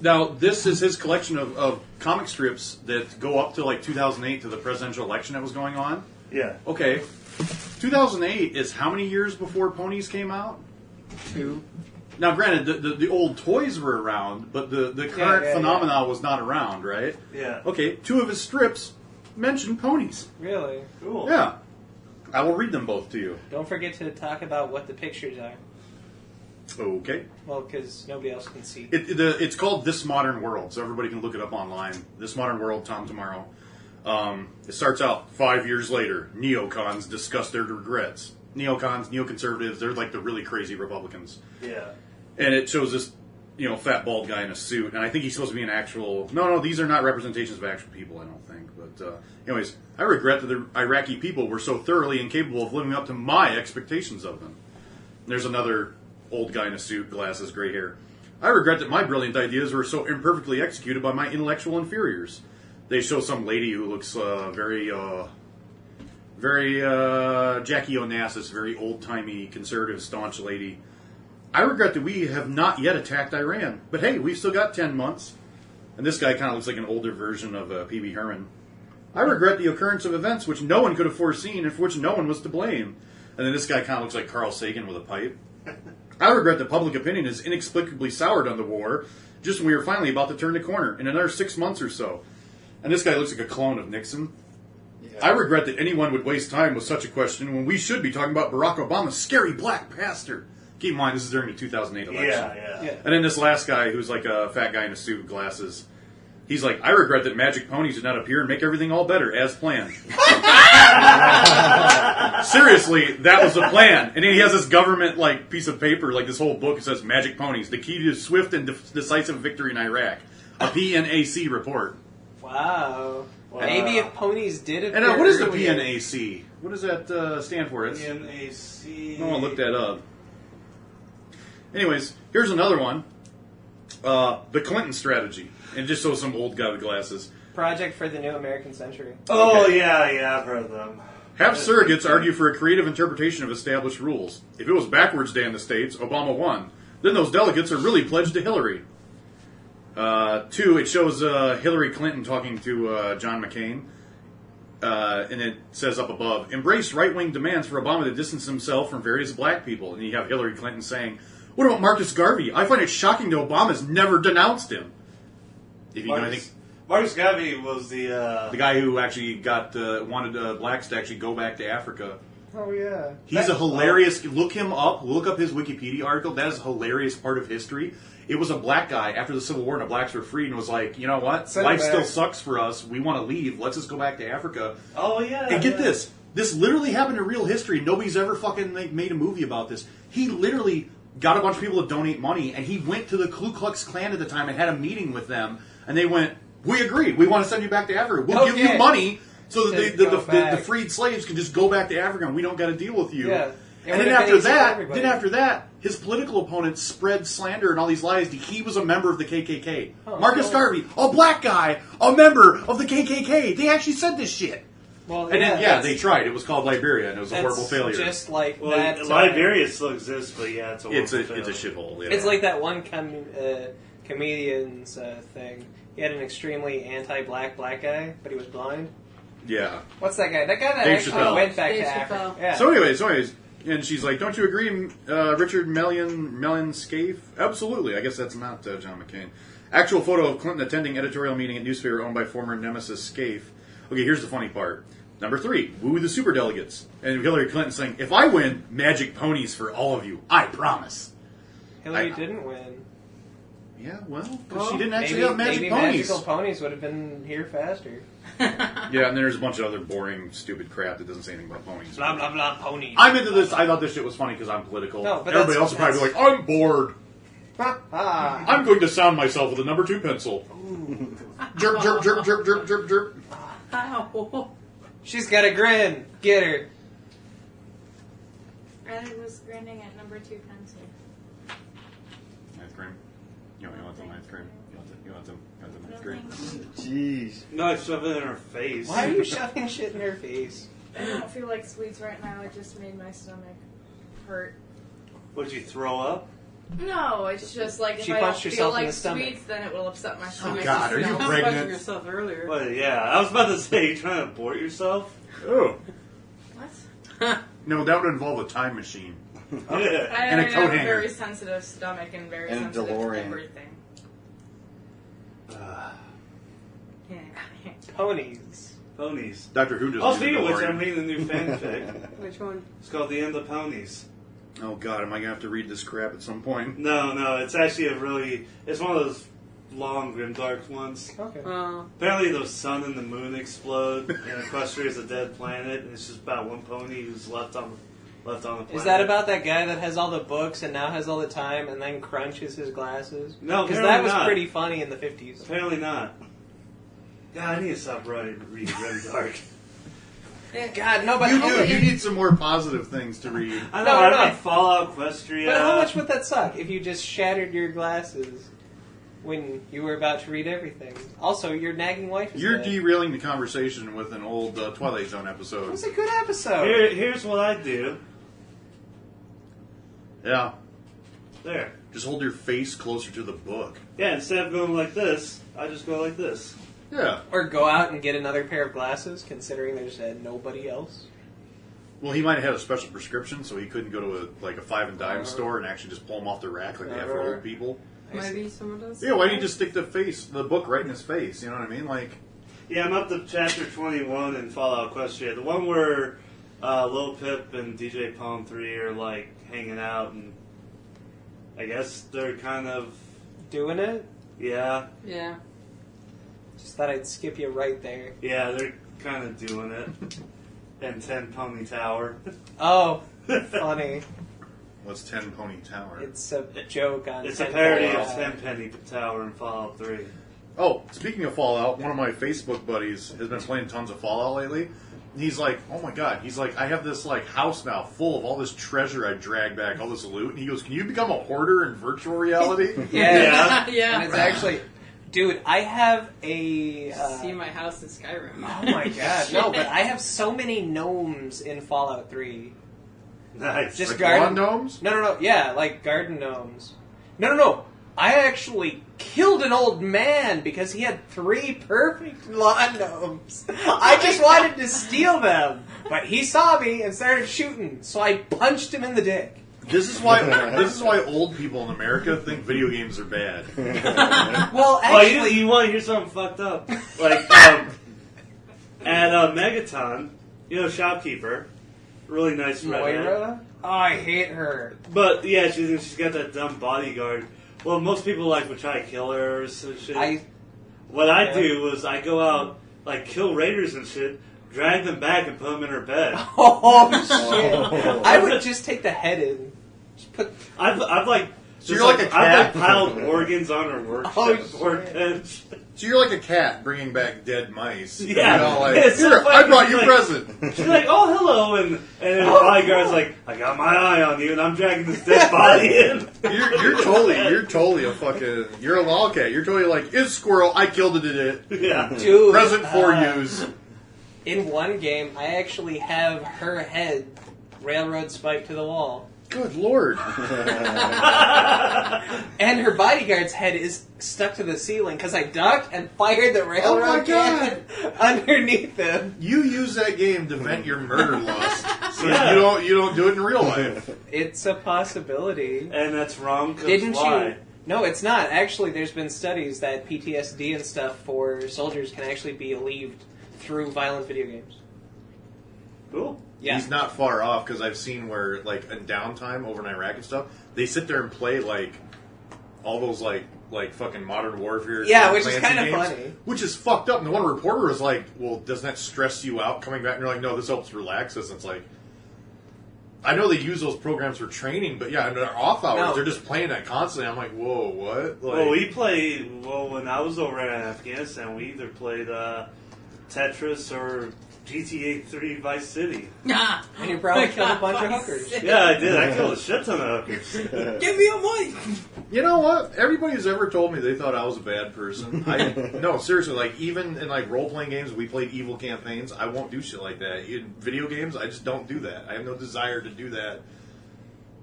now this is his collection of comic strips that go up to like 2008 to the presidential election that was going on. Yeah. Okay, 2008 is how many years before Ponies came out? 2. Now, granted, the old toys were around, but the current phenomena was not around, right? Yeah. Okay, 2 of his strips mention ponies. Really? Cool. Yeah. I will read them both to you. Don't forget to talk about what the pictures are. Okay. Well, because nobody else can see. It's called This Modern World, so everybody can look it up online. This Modern World, Tom Tomorrow. It starts out 5 years later. Neocons discuss their regrets. Neocons, neoconservatives, they're like the really crazy Republicans. Yeah. And it shows this, fat bald guy in a suit, and I think he's supposed to be an actual. No, these are not representations of actual people. I don't think. But anyways, I regret that the Iraqi people were so thoroughly incapable of living up to my expectations of them. And there's another old guy in a suit, glasses, gray hair. I regret that my brilliant ideas were so imperfectly executed by my intellectual inferiors. They show some lady who looks very Jackie Onassis, very old-timey, conservative, staunch lady. I regret that we have not yet attacked Iran. But hey, we've still got 10 months. And this guy kind of looks like an older version of Pee Wee Herman. I regret the occurrence of events which no one could have foreseen and for which no one was to blame. And then this guy kind of looks like Carl Sagan with a pipe. I regret that public opinion is inexplicably soured on the war just when we were finally about to turn the corner in another 6 months or so. And this guy looks like a clone of Nixon. I regret that anyone would waste time with such a question when we should be talking about Barack Obama's scary black pastor. Keep in mind, this is during the 2008 election. Yeah. And then this last guy, who's like a fat guy in a suit and glasses, he's like, I regret that magic ponies did not appear and make everything all better, as planned. Seriously, that was the plan. And then he has this government piece of paper, like this whole book, it says Magic Ponies, the key to swift and decisive victory in Iraq. A PNAC report. Wow. Maybe if ponies did appear. And what is the PNAC? What does that stand for? PNAC. I want to look that up. Anyways, here's another one. The Clinton strategy. And just shows some old guy with glasses. Project for the New American Century. Oh, Okay. yeah, I've heard of them. Have surrogates argue for a creative interpretation of established rules. If it was backwards day in the States, Obama won. Then those delegates are really pledged to Hillary. 2, it shows Hillary Clinton talking to John McCain. And it says up above, embrace right-wing demands for Obama to distance himself from various black people. And you have Hillary Clinton saying, what about Marcus Garvey? I find it shocking that Obama's never denounced him. If you know anything. Marcus Garvey was the guy who actually wanted blacks to actually go back to Africa. Oh, yeah. He's a hilarious... Look him up. Look up his Wikipedia article. That is a hilarious part of history. It was a black guy after the Civil War and the blacks were freed and was like, you know what? Life still sucks for us. We want to leave. Let's just go back to Africa. Oh, yeah. And get this. This literally happened in real history. Nobody's ever fucking made a movie about this. He literally got a bunch of people to donate money, and he went to the Ku Klux Klan at the time and had a meeting with them, and they went, we agree. We want to send you back to Africa. We'll give you money so that the freed slaves can just go back to Africa and we don't got to deal with you. Yeah. And then after that, his political opponents spread slander and all these lies. He was a member of the KKK. Oh, Marcus Garvey, a black guy, a member of the KKK. They actually said this shit. Well, And then, they tried. It was called Liberia, and it was a horrible failure. Just like Well, that. Liberia still exists, but yeah, it's a It's a failure. shithole. Yeah. It's like that one comedian's thing. He had an extremely anti-black black guy, but he was blind. Yeah. What's that guy? That guy that Dave actually Chappelle. went back Dave to Chappelle. Africa. Yeah. So anyways, and she's like, "Don't you agree, Richard Mellon Scaife?" Absolutely. I guess that's not John McCain. Actual photo of Clinton attending editorial meeting at newspaper owned by former nemesis Scaife. Okay, here's the funny part. Number 3, woo the superdelegates. And Hillary Clinton saying, if I win, magic ponies for all of you. I promise. Hillary didn't win. Yeah, well, because she didn't actually have maybe magic ponies. magical ponies would have been here faster. Yeah, and there's a bunch of other boring, stupid crap that doesn't say anything about ponies. Blah blah blah ponies. I'm into this. I thought this shit was funny because I'm political. No, but everybody else would probably be like, I'm bored. I'm going to sound myself with a number 2 pencil. Jerp, jerp, jerp, jerp, jerp, jerp, jerp. Ow. She's got a grin. Get her. I was grinning at number 2 pencil. Ice cream. You want some ice cream? You want some ice No, cream? thank you. Jeez. No, I shove it in her face. Why are you shoving shit in her face? I don't feel like sweets right now. It just made my stomach hurt. Would you throw up? No, it's just like if She I don't punched feel herself in like the stomach. sweets, then it will upset my stomach. God, are you You pregnant? punching yourself earlier. Well, yeah. I was about to say, you trying to abort yourself? Oh. What? No, that would involve a time machine. Yeah. I And a have coat a hanger. very sensitive stomach and very And a sensitive to DeLorean. everything. Yeah. Ponies. Ponies. Doctor Who doesn't Oh, do speaking the of which, DeLorean. I'm reading a new fanfic. Which one? It's called The End of Ponies. Oh God, am I gonna have to read this crap at some point? No, it's actually it's one of those long, grimdark ones. Okay. Apparently the sun and the moon explode, and Equestria is a dead planet, and it's just about one pony who's left on the planet. Is that about that guy that has all the books and now has all the time and then crunches his glasses? No, Because apparently that was not. pretty funny in the 50s. Apparently not. God, I need to stop reading grimdark. God, no, but You how do. much, You need some more positive things to read. I know, No, I no. read Fallout, Equestria. but how much would that suck if you just shattered your glasses when you were about to read everything? Also, your nagging wife is You're dead. derailing the conversation with an old Twilight Zone It episode. was a good episode. Here's what I do. Yeah. There. Just hold your face closer to the book. Yeah, instead of going like this, I just go like this. Yeah. Or go out and get another pair of glasses, considering there's nobody else. Well, he might have had a special prescription, so he couldn't go to a 5 and dime store and actually just pull them off the rack like they have for old people. Maybe someone does. Yeah, why don't you just stick the book right in his face? You know what I mean? Like, Yeah, I'm up to chapter 21 in Fallout Equestria. The one where Lil Pip and DJ Palm 3 are like hanging out, and I guess they're kind of Doing it? yeah, Yeah. Just thought I'd skip you right there. they're kind of doing it. And 10 Pony Tower. Oh, funny. what's 10 Pony Tower? It's a joke on It's a 10 parody of Fallout. 10 Penny Tower in Fallout 3. Oh, speaking of Fallout, one of my Facebook buddies has been playing tons of Fallout lately. He's like, oh my god, he's like, I have this house now full of all this treasure I dragged back, all this loot. And he goes, can you become a hoarder in virtual reality? Yeah. Yeah. And it's actually... Dude, I have a... See my house in Skyrim. oh my god, no, but I have so many gnomes in Fallout 3. Nice. Just Like garden... lawn gnomes? No, yeah, like garden gnomes. No. I actually killed an old man because he had 3 perfect lawn gnomes. I just wanted to steal them, but he saw me and started shooting, so I punched him in the dick. This is why old people in America think video games are bad. Well, Oh, actually... you want to hear something fucked up? Like, at Megaton, shopkeeper, really nice redhead. Moira? Oh, I hate her. But, yeah, she's got that dumb bodyguard. Well, most people, would try to kill her or some shit. What I do is I go out, kill raiders and shit, drag them back and put them in her bed. Oh, shit. I would just take the head in. Just put... I've So you're like a cat? I've piled organs on her workbench. So you're like a cat bringing back dead mice. Yeah. You know, like, It's so here, funny, I brought you a like- present. She's like, oh, hello, and the bodyguard's like, I got my eye on you, and I'm dragging this dead body in. You're totally a fucking, you're a lolcat. You're totally like, it's squirrel, I killed it in it. Yeah. Dude, Present for use. in one game, I actually have her head railroad spiked to the wall. Good lord. And her bodyguard's head is stuck to the ceiling because I ducked and fired the railroad cannon underneath him. You use that game to vent your murder lust. So Yeah. you don't do it in real life. It's a possibility. And that's wrong, 'cause Didn't why? you? No, it's not. Actually, there's been studies that PTSD and stuff for soldiers can actually be alleviated through violent video games. Cool. Yeah. He's not far off because I've seen where, in downtime over in Iraq and stuff, they sit there and play, all those like fucking Modern Warfare. Yeah, Tom which is Clancy kind of games, funny. Which is fucked up. And the one reporter was like, "Well, doesn't that stress you out coming back?" And you're like, "No, this helps relax us." And it's like, I know they use those programs for training, but yeah, in their off hours, No. they're just playing that constantly. I'm like, "Whoa, what?" Well, when I was over in Afghanistan, we either played Tetris or GTA 3 Vice City. Nah. And you probably killed a bunch of hookers. Yeah, I did. I killed a shit ton of hookers. Give me a mic. You know what? Everybody who's ever told me they thought I was a bad person. No, seriously. Like even in like role playing games, we played evil campaigns. I won't do shit like that. In video games, I just don't do that. I have no desire to do that.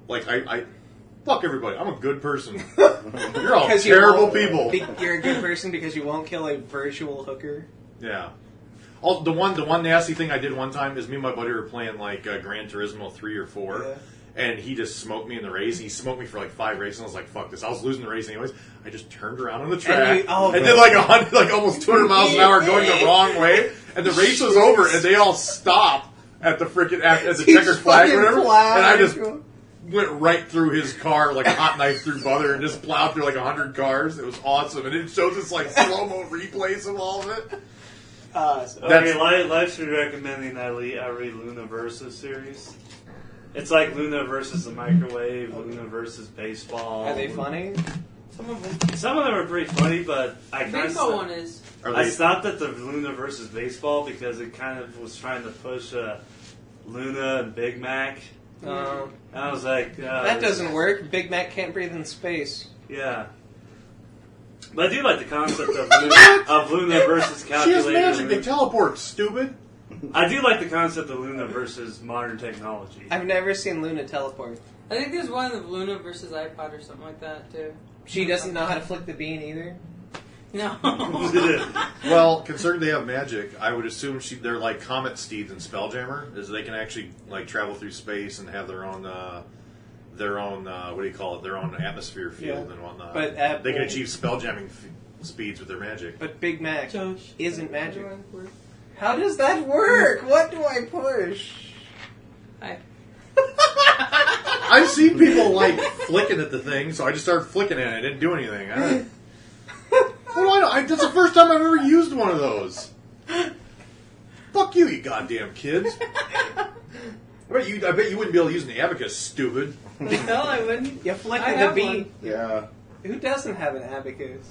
Like I fuck everybody. I'm a good person. You're all Because you terrible won't- people. You're a good person because you won't kill a virtual hooker. Yeah. Oh, the one nasty thing I did one time is me and my buddy were playing like Gran Turismo 3 or 4, Yeah. and he just smoked me in the race. He smoked me for like 5 races, and I was like, "Fuck this!" I was losing the race anyways. I just turned around on the track you- and did like 100, like almost 200 miles an hour going the wrong way, and the race was over, and they all stopped at the freaking at the checkered flag or whatever, and I just went right through his car like a hot knife through butter and just plowed through like 100 cars. It was awesome, and it shows us like slow-mo replays of all of it. Okay, Life should be recommending I read Luna Versus series. It's like Luna versus the microwave, Luna versus baseball. Are they funny? Some of them are pretty funny, but I kind Baseball one is. I stopped at the Luna versus baseball because it kind of was trying to push Luna and Big Mac. And I was like, That doesn't work. Big Mac can't breathe in space. Yeah. But I do like the concept of Luna versus She calculator. has magic. They teleport, stupid. I do like the concept of Luna versus modern technology. I've never seen Luna teleport. I think there's one of Luna versus iPod or something like that too. She doesn't know how to flick the bean either. No. Well, considering they have magic, I would assume they're like Comet Steeds and Spelljammer, is they can actually like travel through space and have their own what do you call it? Their own atmosphere field and whatnot. But they can achieve spelljamming speeds with their magic. But Big Mac Josh. isn't magic. How does that work? What do I push? Hi. I've seen people like flicking at the thing, so I just started flicking at it. I didn't do anything. What do I know? That's the first time I've ever used one of those. Fuck you, you goddamn kids. I bet you wouldn't be able to use an abacus, stupid. No, I wouldn't. You flick I the have bean. one. Yeah. Who doesn't have an abacus?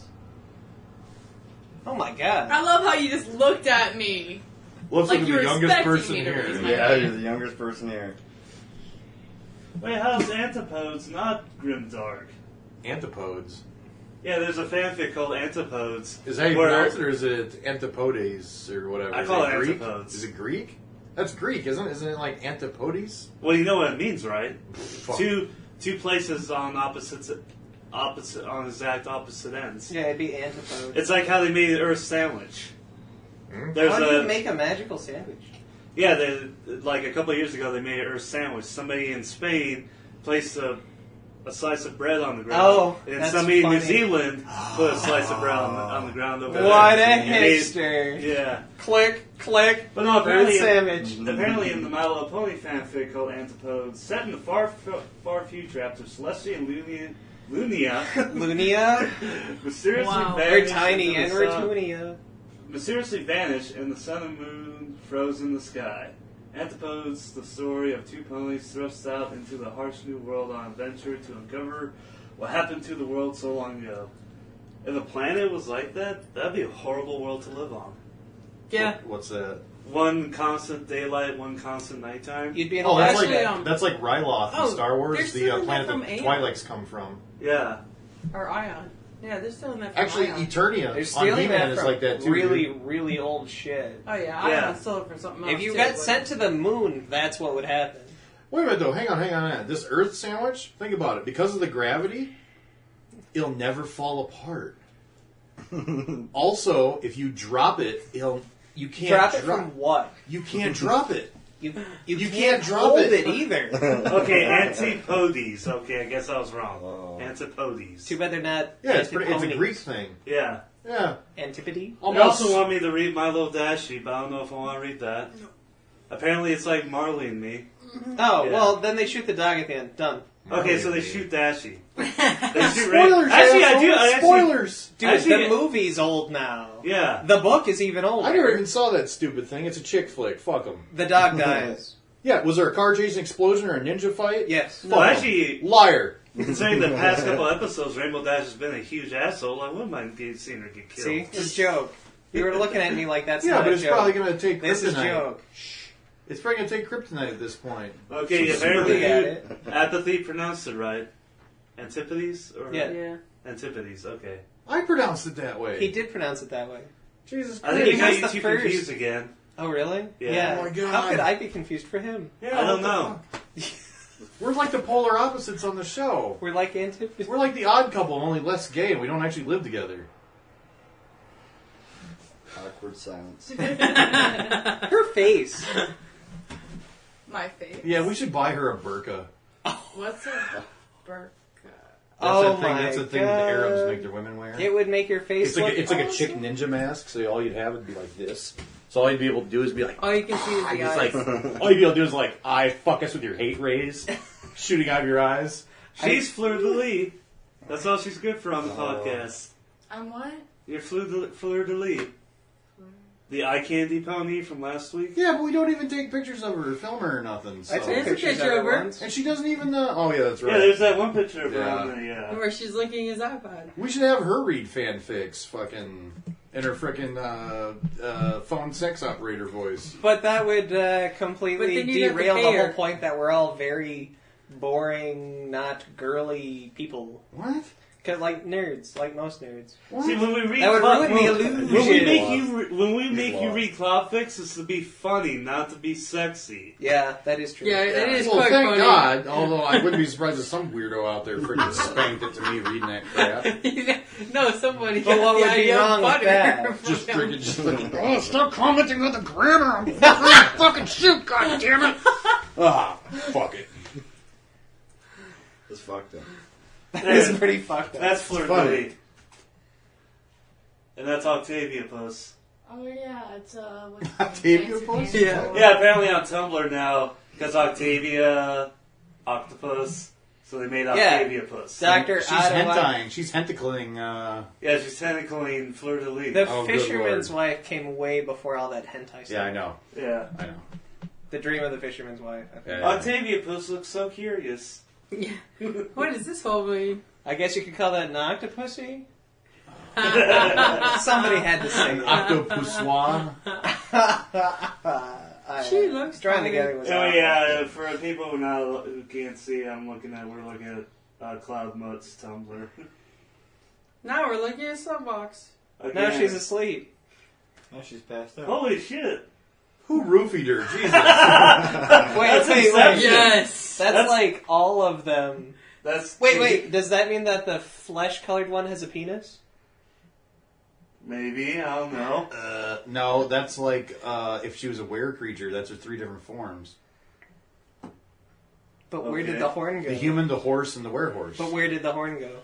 Oh my god. I love how you just looked at me. Let's Like look at you the were youngest expecting person me to here. raise my Yeah, you're the youngest person here. Wait, how's Antipodes not grimdark? Antipodes. Yeah, there's a fanfic called Antipodes. Is that how you where- pronounce it, or is it Antipodes, or whatever? I Is call it Greek? Antipodes. Is it Greek? That's Greek, isn't it? Isn't it like Antipodes? Well, you know what it means, right? Fuck. Two places on opposite on exact opposite ends. Yeah, it'd be antipode. It's like how they made the Earth sandwich. There's How do you make a magical sandwich? Yeah, like a couple of years ago, they made an Earth sandwich. Somebody in Spain placed a slice of bread on the ground. Oh, and that's somebody funny. in New Zealand put a slice of bread on the ground over What there. a And they- hipster. Yeah. Click, click. But no, Bread apparently, sandwich. apparently in the My Little Pony fanfic called Antipodes, set in the far future after Celestia and Lunia Lunia. mysteriously Wow. We're vanished tiny into and the we're sun- Tunia. mysteriously vanished and the sun and moon froze in the sky. Antipodes, the story of two ponies thrust out into the harsh new world on an adventure to uncover what happened to the world so long ago. If the planet was like that, that'd be a horrible world to live on. Yeah. What's that? One constant daylight, one constant nighttime. You'd be in a Oh, that's last Actually, that's like Ryloth oh, in Star they're Wars, still the in planet that that from Aeon. Twilights come from. Yeah. Or Ion. Yeah, they're still in that from Actually, Ion. Eternia They're on stealing He-Man that is from like that too. really, dude. really old shit. Oh yeah, Yeah. Ion's still from something else. If you too, got but- sent to the moon, that's what would happen. Wait a minute though, hang on. This Earth sandwich, think about it. Because of the gravity, it'll never fall apart. Also, if you drop it, you can't Drop it from what? You can't drop it. You can't drop hold it. it either. Okay, Antipodes. Okay, I guess I was wrong. Oh. Antipodes. Too bad they're not. Yeah, it's a antiponies. Greek thing. Yeah. Yeah. Antipody? You also want me to read My Little Dashie, but I don't know if I want to read that. Apparently it's like Marley and Me. Oh, Yeah. well, then they shoot the dog at the end. Done. Okay, so they shoot Dashie. Spoilers, Actually, I asshole. do. I actually, Spoilers. Dude, Actually- the movie's old now. Yeah. The book is even older. I never even saw that stupid thing. It's a chick flick. Fuck them. The dog dies. Yeah, was there a car chasing explosion or a ninja fight? Yes. No, Fuck 'em. actually, Liar. considering the past couple episodes, Rainbow Dash has been a huge asshole. I wouldn't mind seeing her get killed. See? It's a joke. You were looking at me like that's Yeah, not but a it's joke. probably going to take kryptonite. This is a joke. It's probably going to take kryptonite at this point. Okay, Look apparently at it. Apathy pronounced it right. Antipodes? Or Yeah. Yeah. Antipodes, okay. I pronounced it that way. He did pronounce it that way. Jesus I Christ. think he got Because you the too first- confused again. Oh, really? Yeah. Oh my God. How could I be confused for him? Yeah, I don't what the know. fuck? We're like the polar opposites on the show. We're like antipodes. We're like the odd couple, only less gay, and we don't actually live together. Awkward silence. Her face. My face. Yeah, we should buy her a burqa. What's a burqa? Oh That's a thing. my That's a thing that the God. Arabs make their women wear. It would make your face It's like a look chick ninja mask. So all you'd have would be like this. So all you'd be able to do is be like, All you can see is the just eyes. like all you'd be able to do is like, I fuck us with your hate rays, shooting out of your eyes. She's fleur de lis. That's all she's good for on the podcast. I'm what? You're fleur de lis. The eye candy pony from last week. Yeah, but we don't even take pictures of her or film her or nothing. So. I took There's a pictures picture of of her her. once. And she doesn't even know. Oh yeah, that's right. Yeah, there's that one picture of her Yeah. on there, yeah. Where she's licking his iPod. We should have her read fanfics, fucking, in her frickin' phone sex operator voice. But that would But completely then you'd have to derail the pay her. whole point that we're all very boring, not girly people. What? 'Cause, like nerds, like most nerds. See, when we read That would Cloud- ruin the illusion. when we make you read Cloudfix, it's to be funny, not to be sexy. Yeah, that is true. Yeah, it is Well, quite thank funny. God. Although I wouldn't be surprised if some weirdo out there freaking spanked it to me reading that crap. No, somebody But got what the would be idea of wrong with butter that? from Just him. freaking, just like, oh, stop commenting on the grammar. I'm fucking shoot, goddammit. Ah, fuck it. It's fucked up. That is pretty fucked up. That's fleur de funny. lis. And that's Octavia Puss. Oh yeah, it's what's his Octavia name? Puss? Dancing Yeah. Dancing. Yeah, apparently on Tumblr now, because Octavia, Octopus, so they made Octavia Puss. Dr. She's Ottawa. hentai. She's hentacling. Yeah, she's technically fleur de lis. The Oh, good Fisherman's Lord. Wife came way before all that hentai stuff. Yeah, I know. Yeah. I know. The Dream of the Fisherman's Wife. I think. Yeah. Octavia Puss looks so curious. What does this whole mean? I guess you could call that an octopussy? Somebody had to say that. Octopussoir. She looks trying to funny. get it was Oh awful. yeah, for people who can't see, we're looking at Cloud Mutt's Tumblr. Now we're looking at Sunbox. Now Again. she's asleep. Now she's passed out. Holy shit! Who roofied her? Jesus. Wait. Yes! That's like all of them. That's Wait. Does that mean that the flesh-colored one has a penis? Maybe, I don't know. No, that's like if she was a were creature. That's her three different forms: But where did Okay. the horn go? the human, the horse, and the werehorse. But where did the horn go?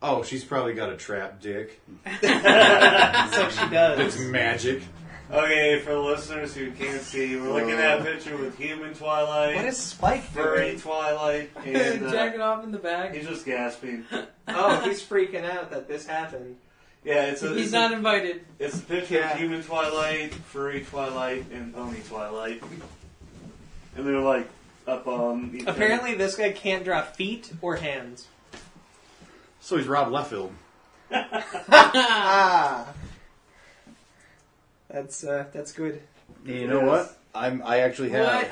Oh, she's probably got a trap dick. So she It's does. magic. Okay, for the listeners who can't see, we're looking at a picture with human Twilight, What is Spike furry doing? Twilight, and Jacking off in the back. he's just gasping. Oh, he's freaking out that this happened. Yeah, it's a He's not invited. It's a picture Yeah. of human Twilight, furry Twilight, and pony Twilight, and they're like up on. each other. Apparently, this guy can't draw feet or hands. So he's Rob Liefeld. Ah, that's good. You know what? I actually have. What in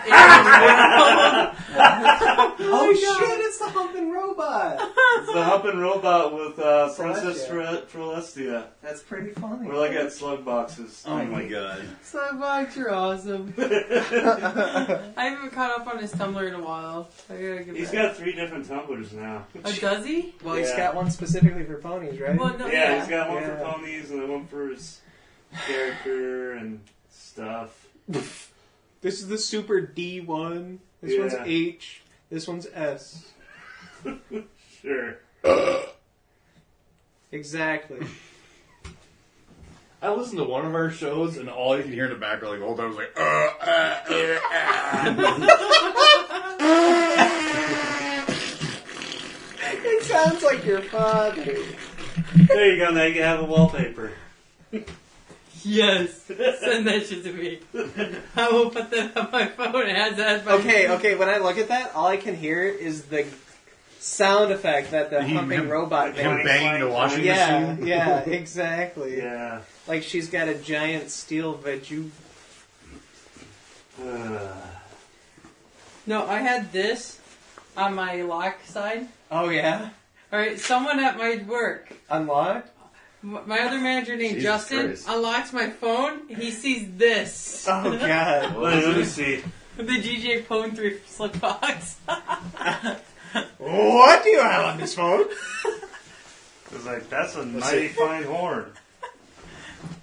the Oh shit! It's the humping robot. It's the humping robot with Princess Celestia. Celestia. That's pretty funny. We're looking at slug boxes. Oh my god. Sunbox, you're awesome. I haven't caught up on his Tumblr in a while. I gotta get He's back. got 3 different tumblers now. Oh, does he? Well, he's Yeah. got one specifically for ponies, right? Well, no, Yeah, he's got one Yeah. for ponies and then one for his character and stuff. This is the super D one. This one's Yeah. H. This one's S. Sure. Exactly. I listened to one of our shows, and all you could hear in the background, like the whole time, was like, sounds like your father. There you go, now you can have a wallpaper. Yes. Send that shit to me. I will put that on my phone. It has that. Okay, when I look at that, all I can hear is the sound effect that the humping robot makes. Him banging the washing machine. Yeah, exactly. Yeah. Like she's got a giant steel veggie. No, I had this on my lock side. Oh, yeah? Alright, someone at my work. Unlocked? My other manager named Jesus Justin Christ. unlocks my phone. He sees this. Oh, God. Let me see. The DJ Pone 3 slip box. What do you have on this phone? It's like, that's a mighty fine horn.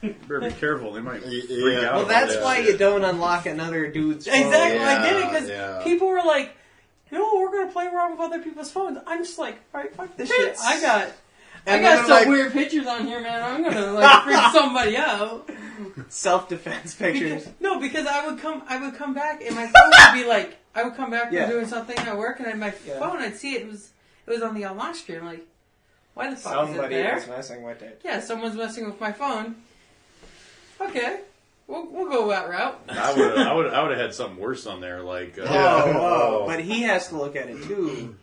Better be careful. They might freak Yeah. out. Well, that's about why that you don't unlock another dude's phone. Exactly, Yeah, I did it because yeah. people were like, "No, we're gonna play around with other people's phones." I'm just like, "All right, fuck this shit. I got And some then like weird pictures on here, man. I'm gonna like freak somebody out." self-defense pictures. Because I would come back and my phone would be like, I would come back from Yeah. doing something at work and my Yeah. phone, I'd see it was on the unlock screen. I'm like, why the fuck Somebody is it there? is messing with it. Yeah, someone's messing with my phone. Okay, we'll go that route. I would have had something worse on there, like. But he has to look at it too.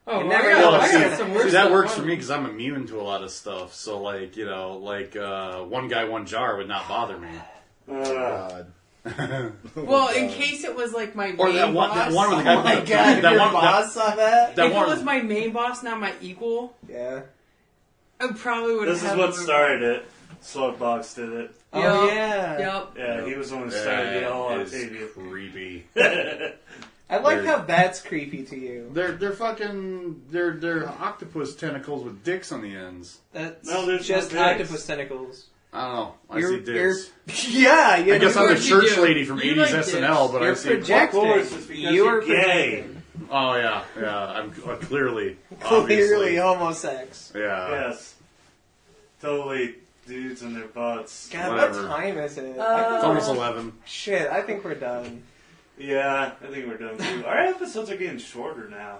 Oh, You well, never I know got, what's I got gonna- some worse See, that stuff works on for it. me because I'm immune to a lot of stuff. So, like, one guy, one jar would not bother me. God. Well, in case it was like my main Or that one, boss. that one where the guy Oh my put the- God, that your one, boss saw that? that If one it was my main boss, not my equal, Yeah. I probably would This have is what started it. Slugbox did it. Oh, Yep. yeah. Yep. Yeah, he was the one who started it all on is Octavia. creepy. I like They're- how that's creepy to you. They're fucking they're octopus tentacles with dicks on the ends. That's No, there's just no dicks. octopus tentacles. I don't know. I see dicks. Yeah, you I guess I'm the course you church do. lady from You 80s like SNL, dicks. but I You're see. projecting. Of course, it's because You're you're gay. projecting. Oh yeah. I'm clearly Clearly obviously. homosex. Yeah. Yes. Totally dudes in their butts. God, Whatever. what time is it? It's almost 11. Shit, I think we're done. Yeah, I think we're done too. Our episodes are getting shorter now.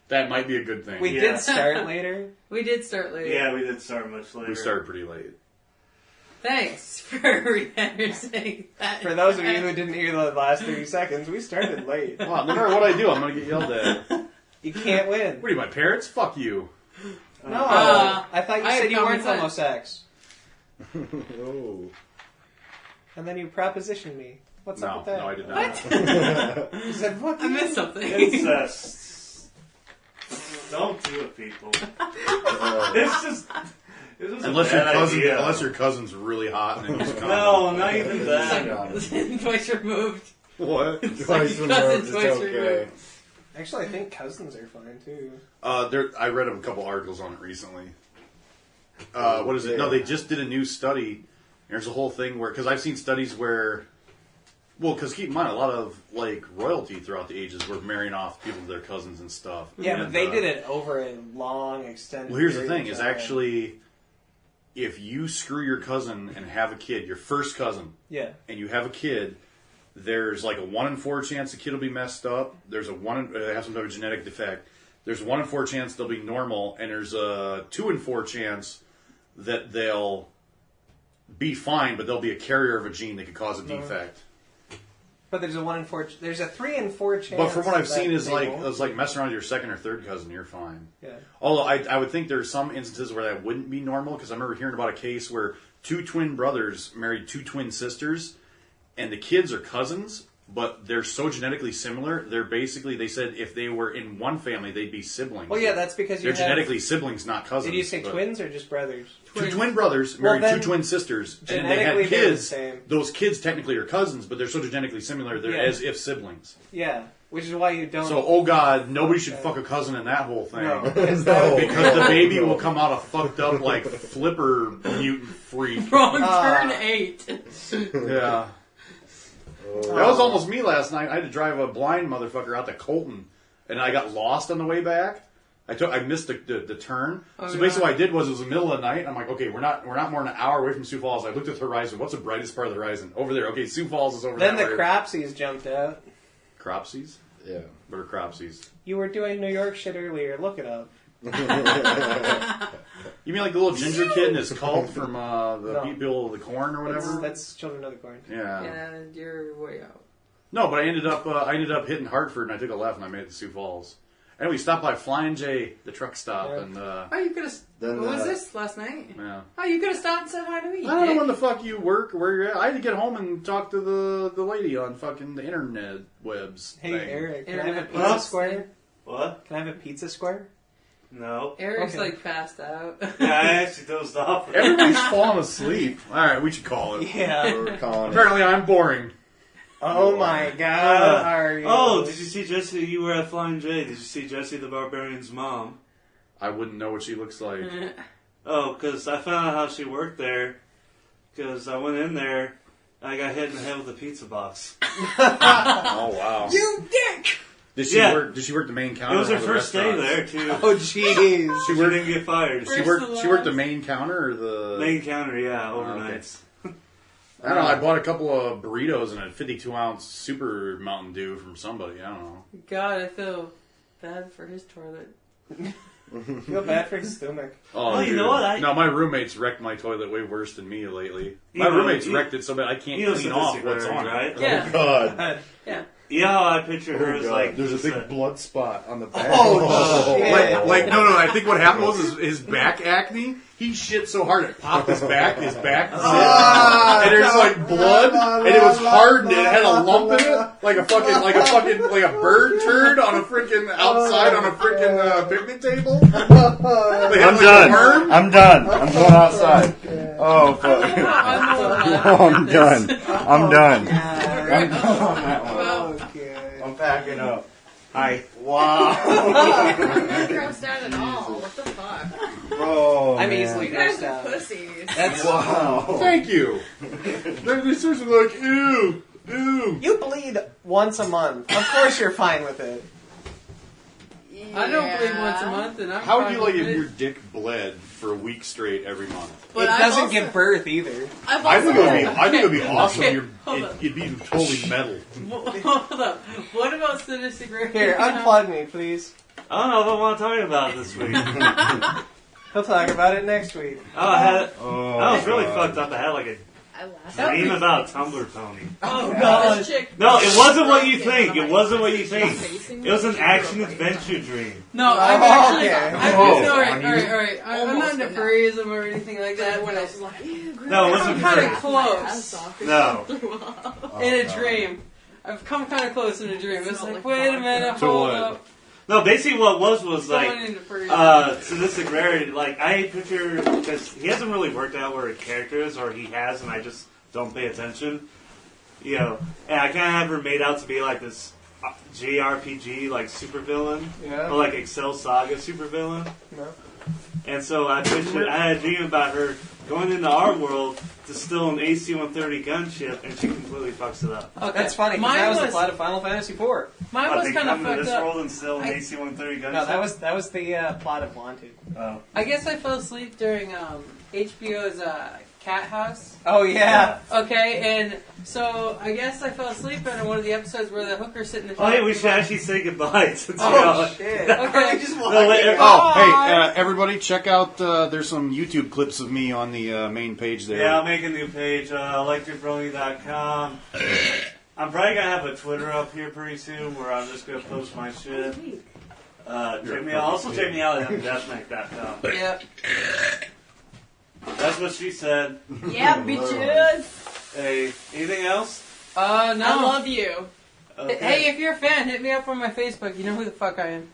That might be a good thing. We Yeah. did start later. We did start late. Yeah, we did start much later. We started pretty late. Thanks for saying that. For those of you who didn't hear the last 30 seconds, we started late. Well, no matter what I do, I'm gonna get yelled at. You can't win. What are you, my parents? Fuck you. No, Uh, I thought you I said have you weren't common homosex. Oh. And then you propositioned me. What's up No, with that? no, I did not. What? You said, fuck I you. missed something. Incest. Don't do it, people. It's just Unless a your bad cousin, idea. unless your cousin's really hot and then you come. No, not even that. Twice removed. What? Twice Second removed, cousin, it's twice okay. removed. Actually, I think cousins are fine, too. I read a couple articles on it recently. What is it? No, they just did a new study. There's a whole thing where, because I've seen studies where, well, because keep in mind, a lot of like royalty throughout the ages were marrying off people to their cousins and stuff. Yeah, And, but they did it over a long, extended Well, here's the period thing: of is time. actually, if you screw your cousin and have a kid, your first cousin, Yeah. and you have a kid, there's like a 1 in 4 chance the kid will be messed up. There's a have some type of genetic defect. There's a 1 in 4 chance they'll be normal, and there's a 2 in 4 chance that they'll be fine, but they'll be a carrier of a gene that could cause a defect. But there's a 1 in 4. There's a 3 in 4 chance. But from what I've that seen, is they like won't. it's like messing around with your second or third cousin, you're fine. Yeah. Although I would think there's some instances where that wouldn't be normal, because I remember hearing about a case where 2 twin brothers married 2 twin sisters, and the kids are cousins, but they're so genetically similar. They're basically, they said if they were in one family, they'd be siblings. Well, yeah, that's because They're you have... genetically siblings, not cousins. Did you say but- twins or just brothers? 2 twin brothers Well, married 2 then, twin sisters, and then they genetically had they're the kids. same. Those kids technically are cousins, but they're so genetically similar, they're Yeah. as if siblings. Yeah, which is why you don't... So, oh god, nobody should fuck a cousin in that whole thing. No, because that No. would be Because the baby will come out a fucked up, like, flipper mutant freak. Wrong turn 8. Yeah. That was almost me last night. I had to drive a blind motherfucker out to Colton, and I got lost on the way back. I missed the turn. Oh, So basically what I did was, it was the middle of the night. I'm like, okay, we're not more than an hour away from Sioux Falls. I looked at the horizon. What's the brightest part of the horizon? Over there. Okay, Sioux Falls is over Then the there. Cropsies jumped out. Cropsies? Yeah. What are Cropsies? You were doing New York shit earlier. Look it up. You mean like the little ginger kid and his cult from the people of the corn or whatever? That's Children of the Corn. Yeah. And you're way out. No, but I ended up hitting Hartford and I took a left and I made it to Sioux Falls. And we stopped by Flying J, the truck stop, and Oh, you could have. Then, What was this last night? yeah. Oh, you could have stopped and said hi to me. I don't know when the fuck you work, where you're at. I had to get home and talk to the lady on fucking the internet webs. Hey, thing. Eric, can I have a Internet pizza plus. square? What? Can I have a pizza square? No. Eric's Okay. like passed out. Yeah, I actually dozed off. Everybody's falling asleep. All right, we should call it. Yeah. We're calling it. Apparently, I'm boring. Oh my God, are you? Oh, did you see Jesse? You were at Flying J. Did you see Jesse the Barbarian's mom? I wouldn't know what she looks like. Oh, because I found out how she worked there. Because I went in there, and I got hit in the head with a pizza box. Oh wow. You dick! Did she Yeah. work? Did she work the main counter? It was her or the first day restaurants? there, too. Oh jeez. She didn't get fired. She worked. She worked the main counter or the Main counter, yeah, okay. overnights. I don't know. I bought a couple of burritos and a 52-ounce Super Mountain Dew from somebody. I don't know. God, I feel bad for his toilet. I feel bad for his stomach. Oh, Well, you dude. know what? No, my roommate's wrecked my toilet way worse than me lately. You My know, roommate's you- wrecked it so bad I can't You know clean off statistic what's learning, on it. right? Yeah. God. Yeah. You know how I picture her as like There's a this, big blood spot on the back. Oh, shit. Like no, I think what happened was his back acne. He shit so hard it popped his back. His back, and there's like blood, and it was hardened. And it had a lump in it, like a bird turd on a freaking outside on a freaking picnic table. I'm done. I'm done. I'm going outside. Oh, fuck. I'm done. I'm done. I'm going on that one. Okay. I'm packing up. Hi. Wow. I'm not grossed out at all. What the fuck? Oh, I'm man. easily You guys grossed are out. pussies. That's Wow. Thank you. They're seriously like ew, ew. You bleed once a month. Of course you're fine with it. I don't bleed once a month, and I'm How would fine you like with if it. your dick bled for a week straight every month? But it I've doesn't also- give birth either. I've I also, think it would be awesome. Okay, hold You'd be totally metal. Hold up. What about statistic rate? Here, unplug me, please. I don't know if I want to talk about it this week. He'll talk about it next week. Oh, I had. Oh, I was really God. fucked up. I had like a I laughed. dream about Tumblr Pony. Oh, This God. chick- No, it wasn't what you Yeah, think. I'm It like, wasn't what you she's think. facing It was me, an she's action real crazy. adventure dream. No, I'm actually. okay. I'm, no, Oh, alright, on alright, you? alright. I'm Almost, not into but no. furryism or anything like that. When When I I was like, No, it wasn't I'm kind of furry. close No. in a dream. I've come kind of close in a dream. It's like, wait a minute, To hold what? up. No, basically what it was Going like into furryism. sadistic rarity. Like I picture because he hasn't really worked out where a character is, or he has, and I just don't pay attention. You know, and I kind of have her made out to be like this JRPG like supervillain, Yeah. or like Excel Saga supervillain. No. And so I pictured, I had a dream about her going into our world to steal an AC-130 gunship, and she completely fucks it up. Okay. That's funny, 'cause Mine that was was, the plot of Final Fantasy IV. mine But was they kind of come to fucked this up. world and steal an I- AC-130 gunship. No, that was the plot of Wanted. Oh. I guess I fell asleep during HBO's Cat House. Oh yeah. Okay, and so I guess I fell asleep in one of the episodes where the hooker's sitting in the Oh, yeah, we should actually say goodbye. Since Oh shit. Okay. Just No, wait, Oh, hey, everybody, check out. There's some YouTube clips of me on the main page there. Yeah, I'll make a new page, electricbrony.com. I'm probably gonna have a Twitter up here pretty soon where I'm just gonna post my shit. Check me out. Also check me out at deathmech.com. Yep. That's what she said. Yeah, bitches. Hey, anything else? No. I love you. Okay. Hey, if you're a fan, hit me up on my Facebook. You know who the fuck I am.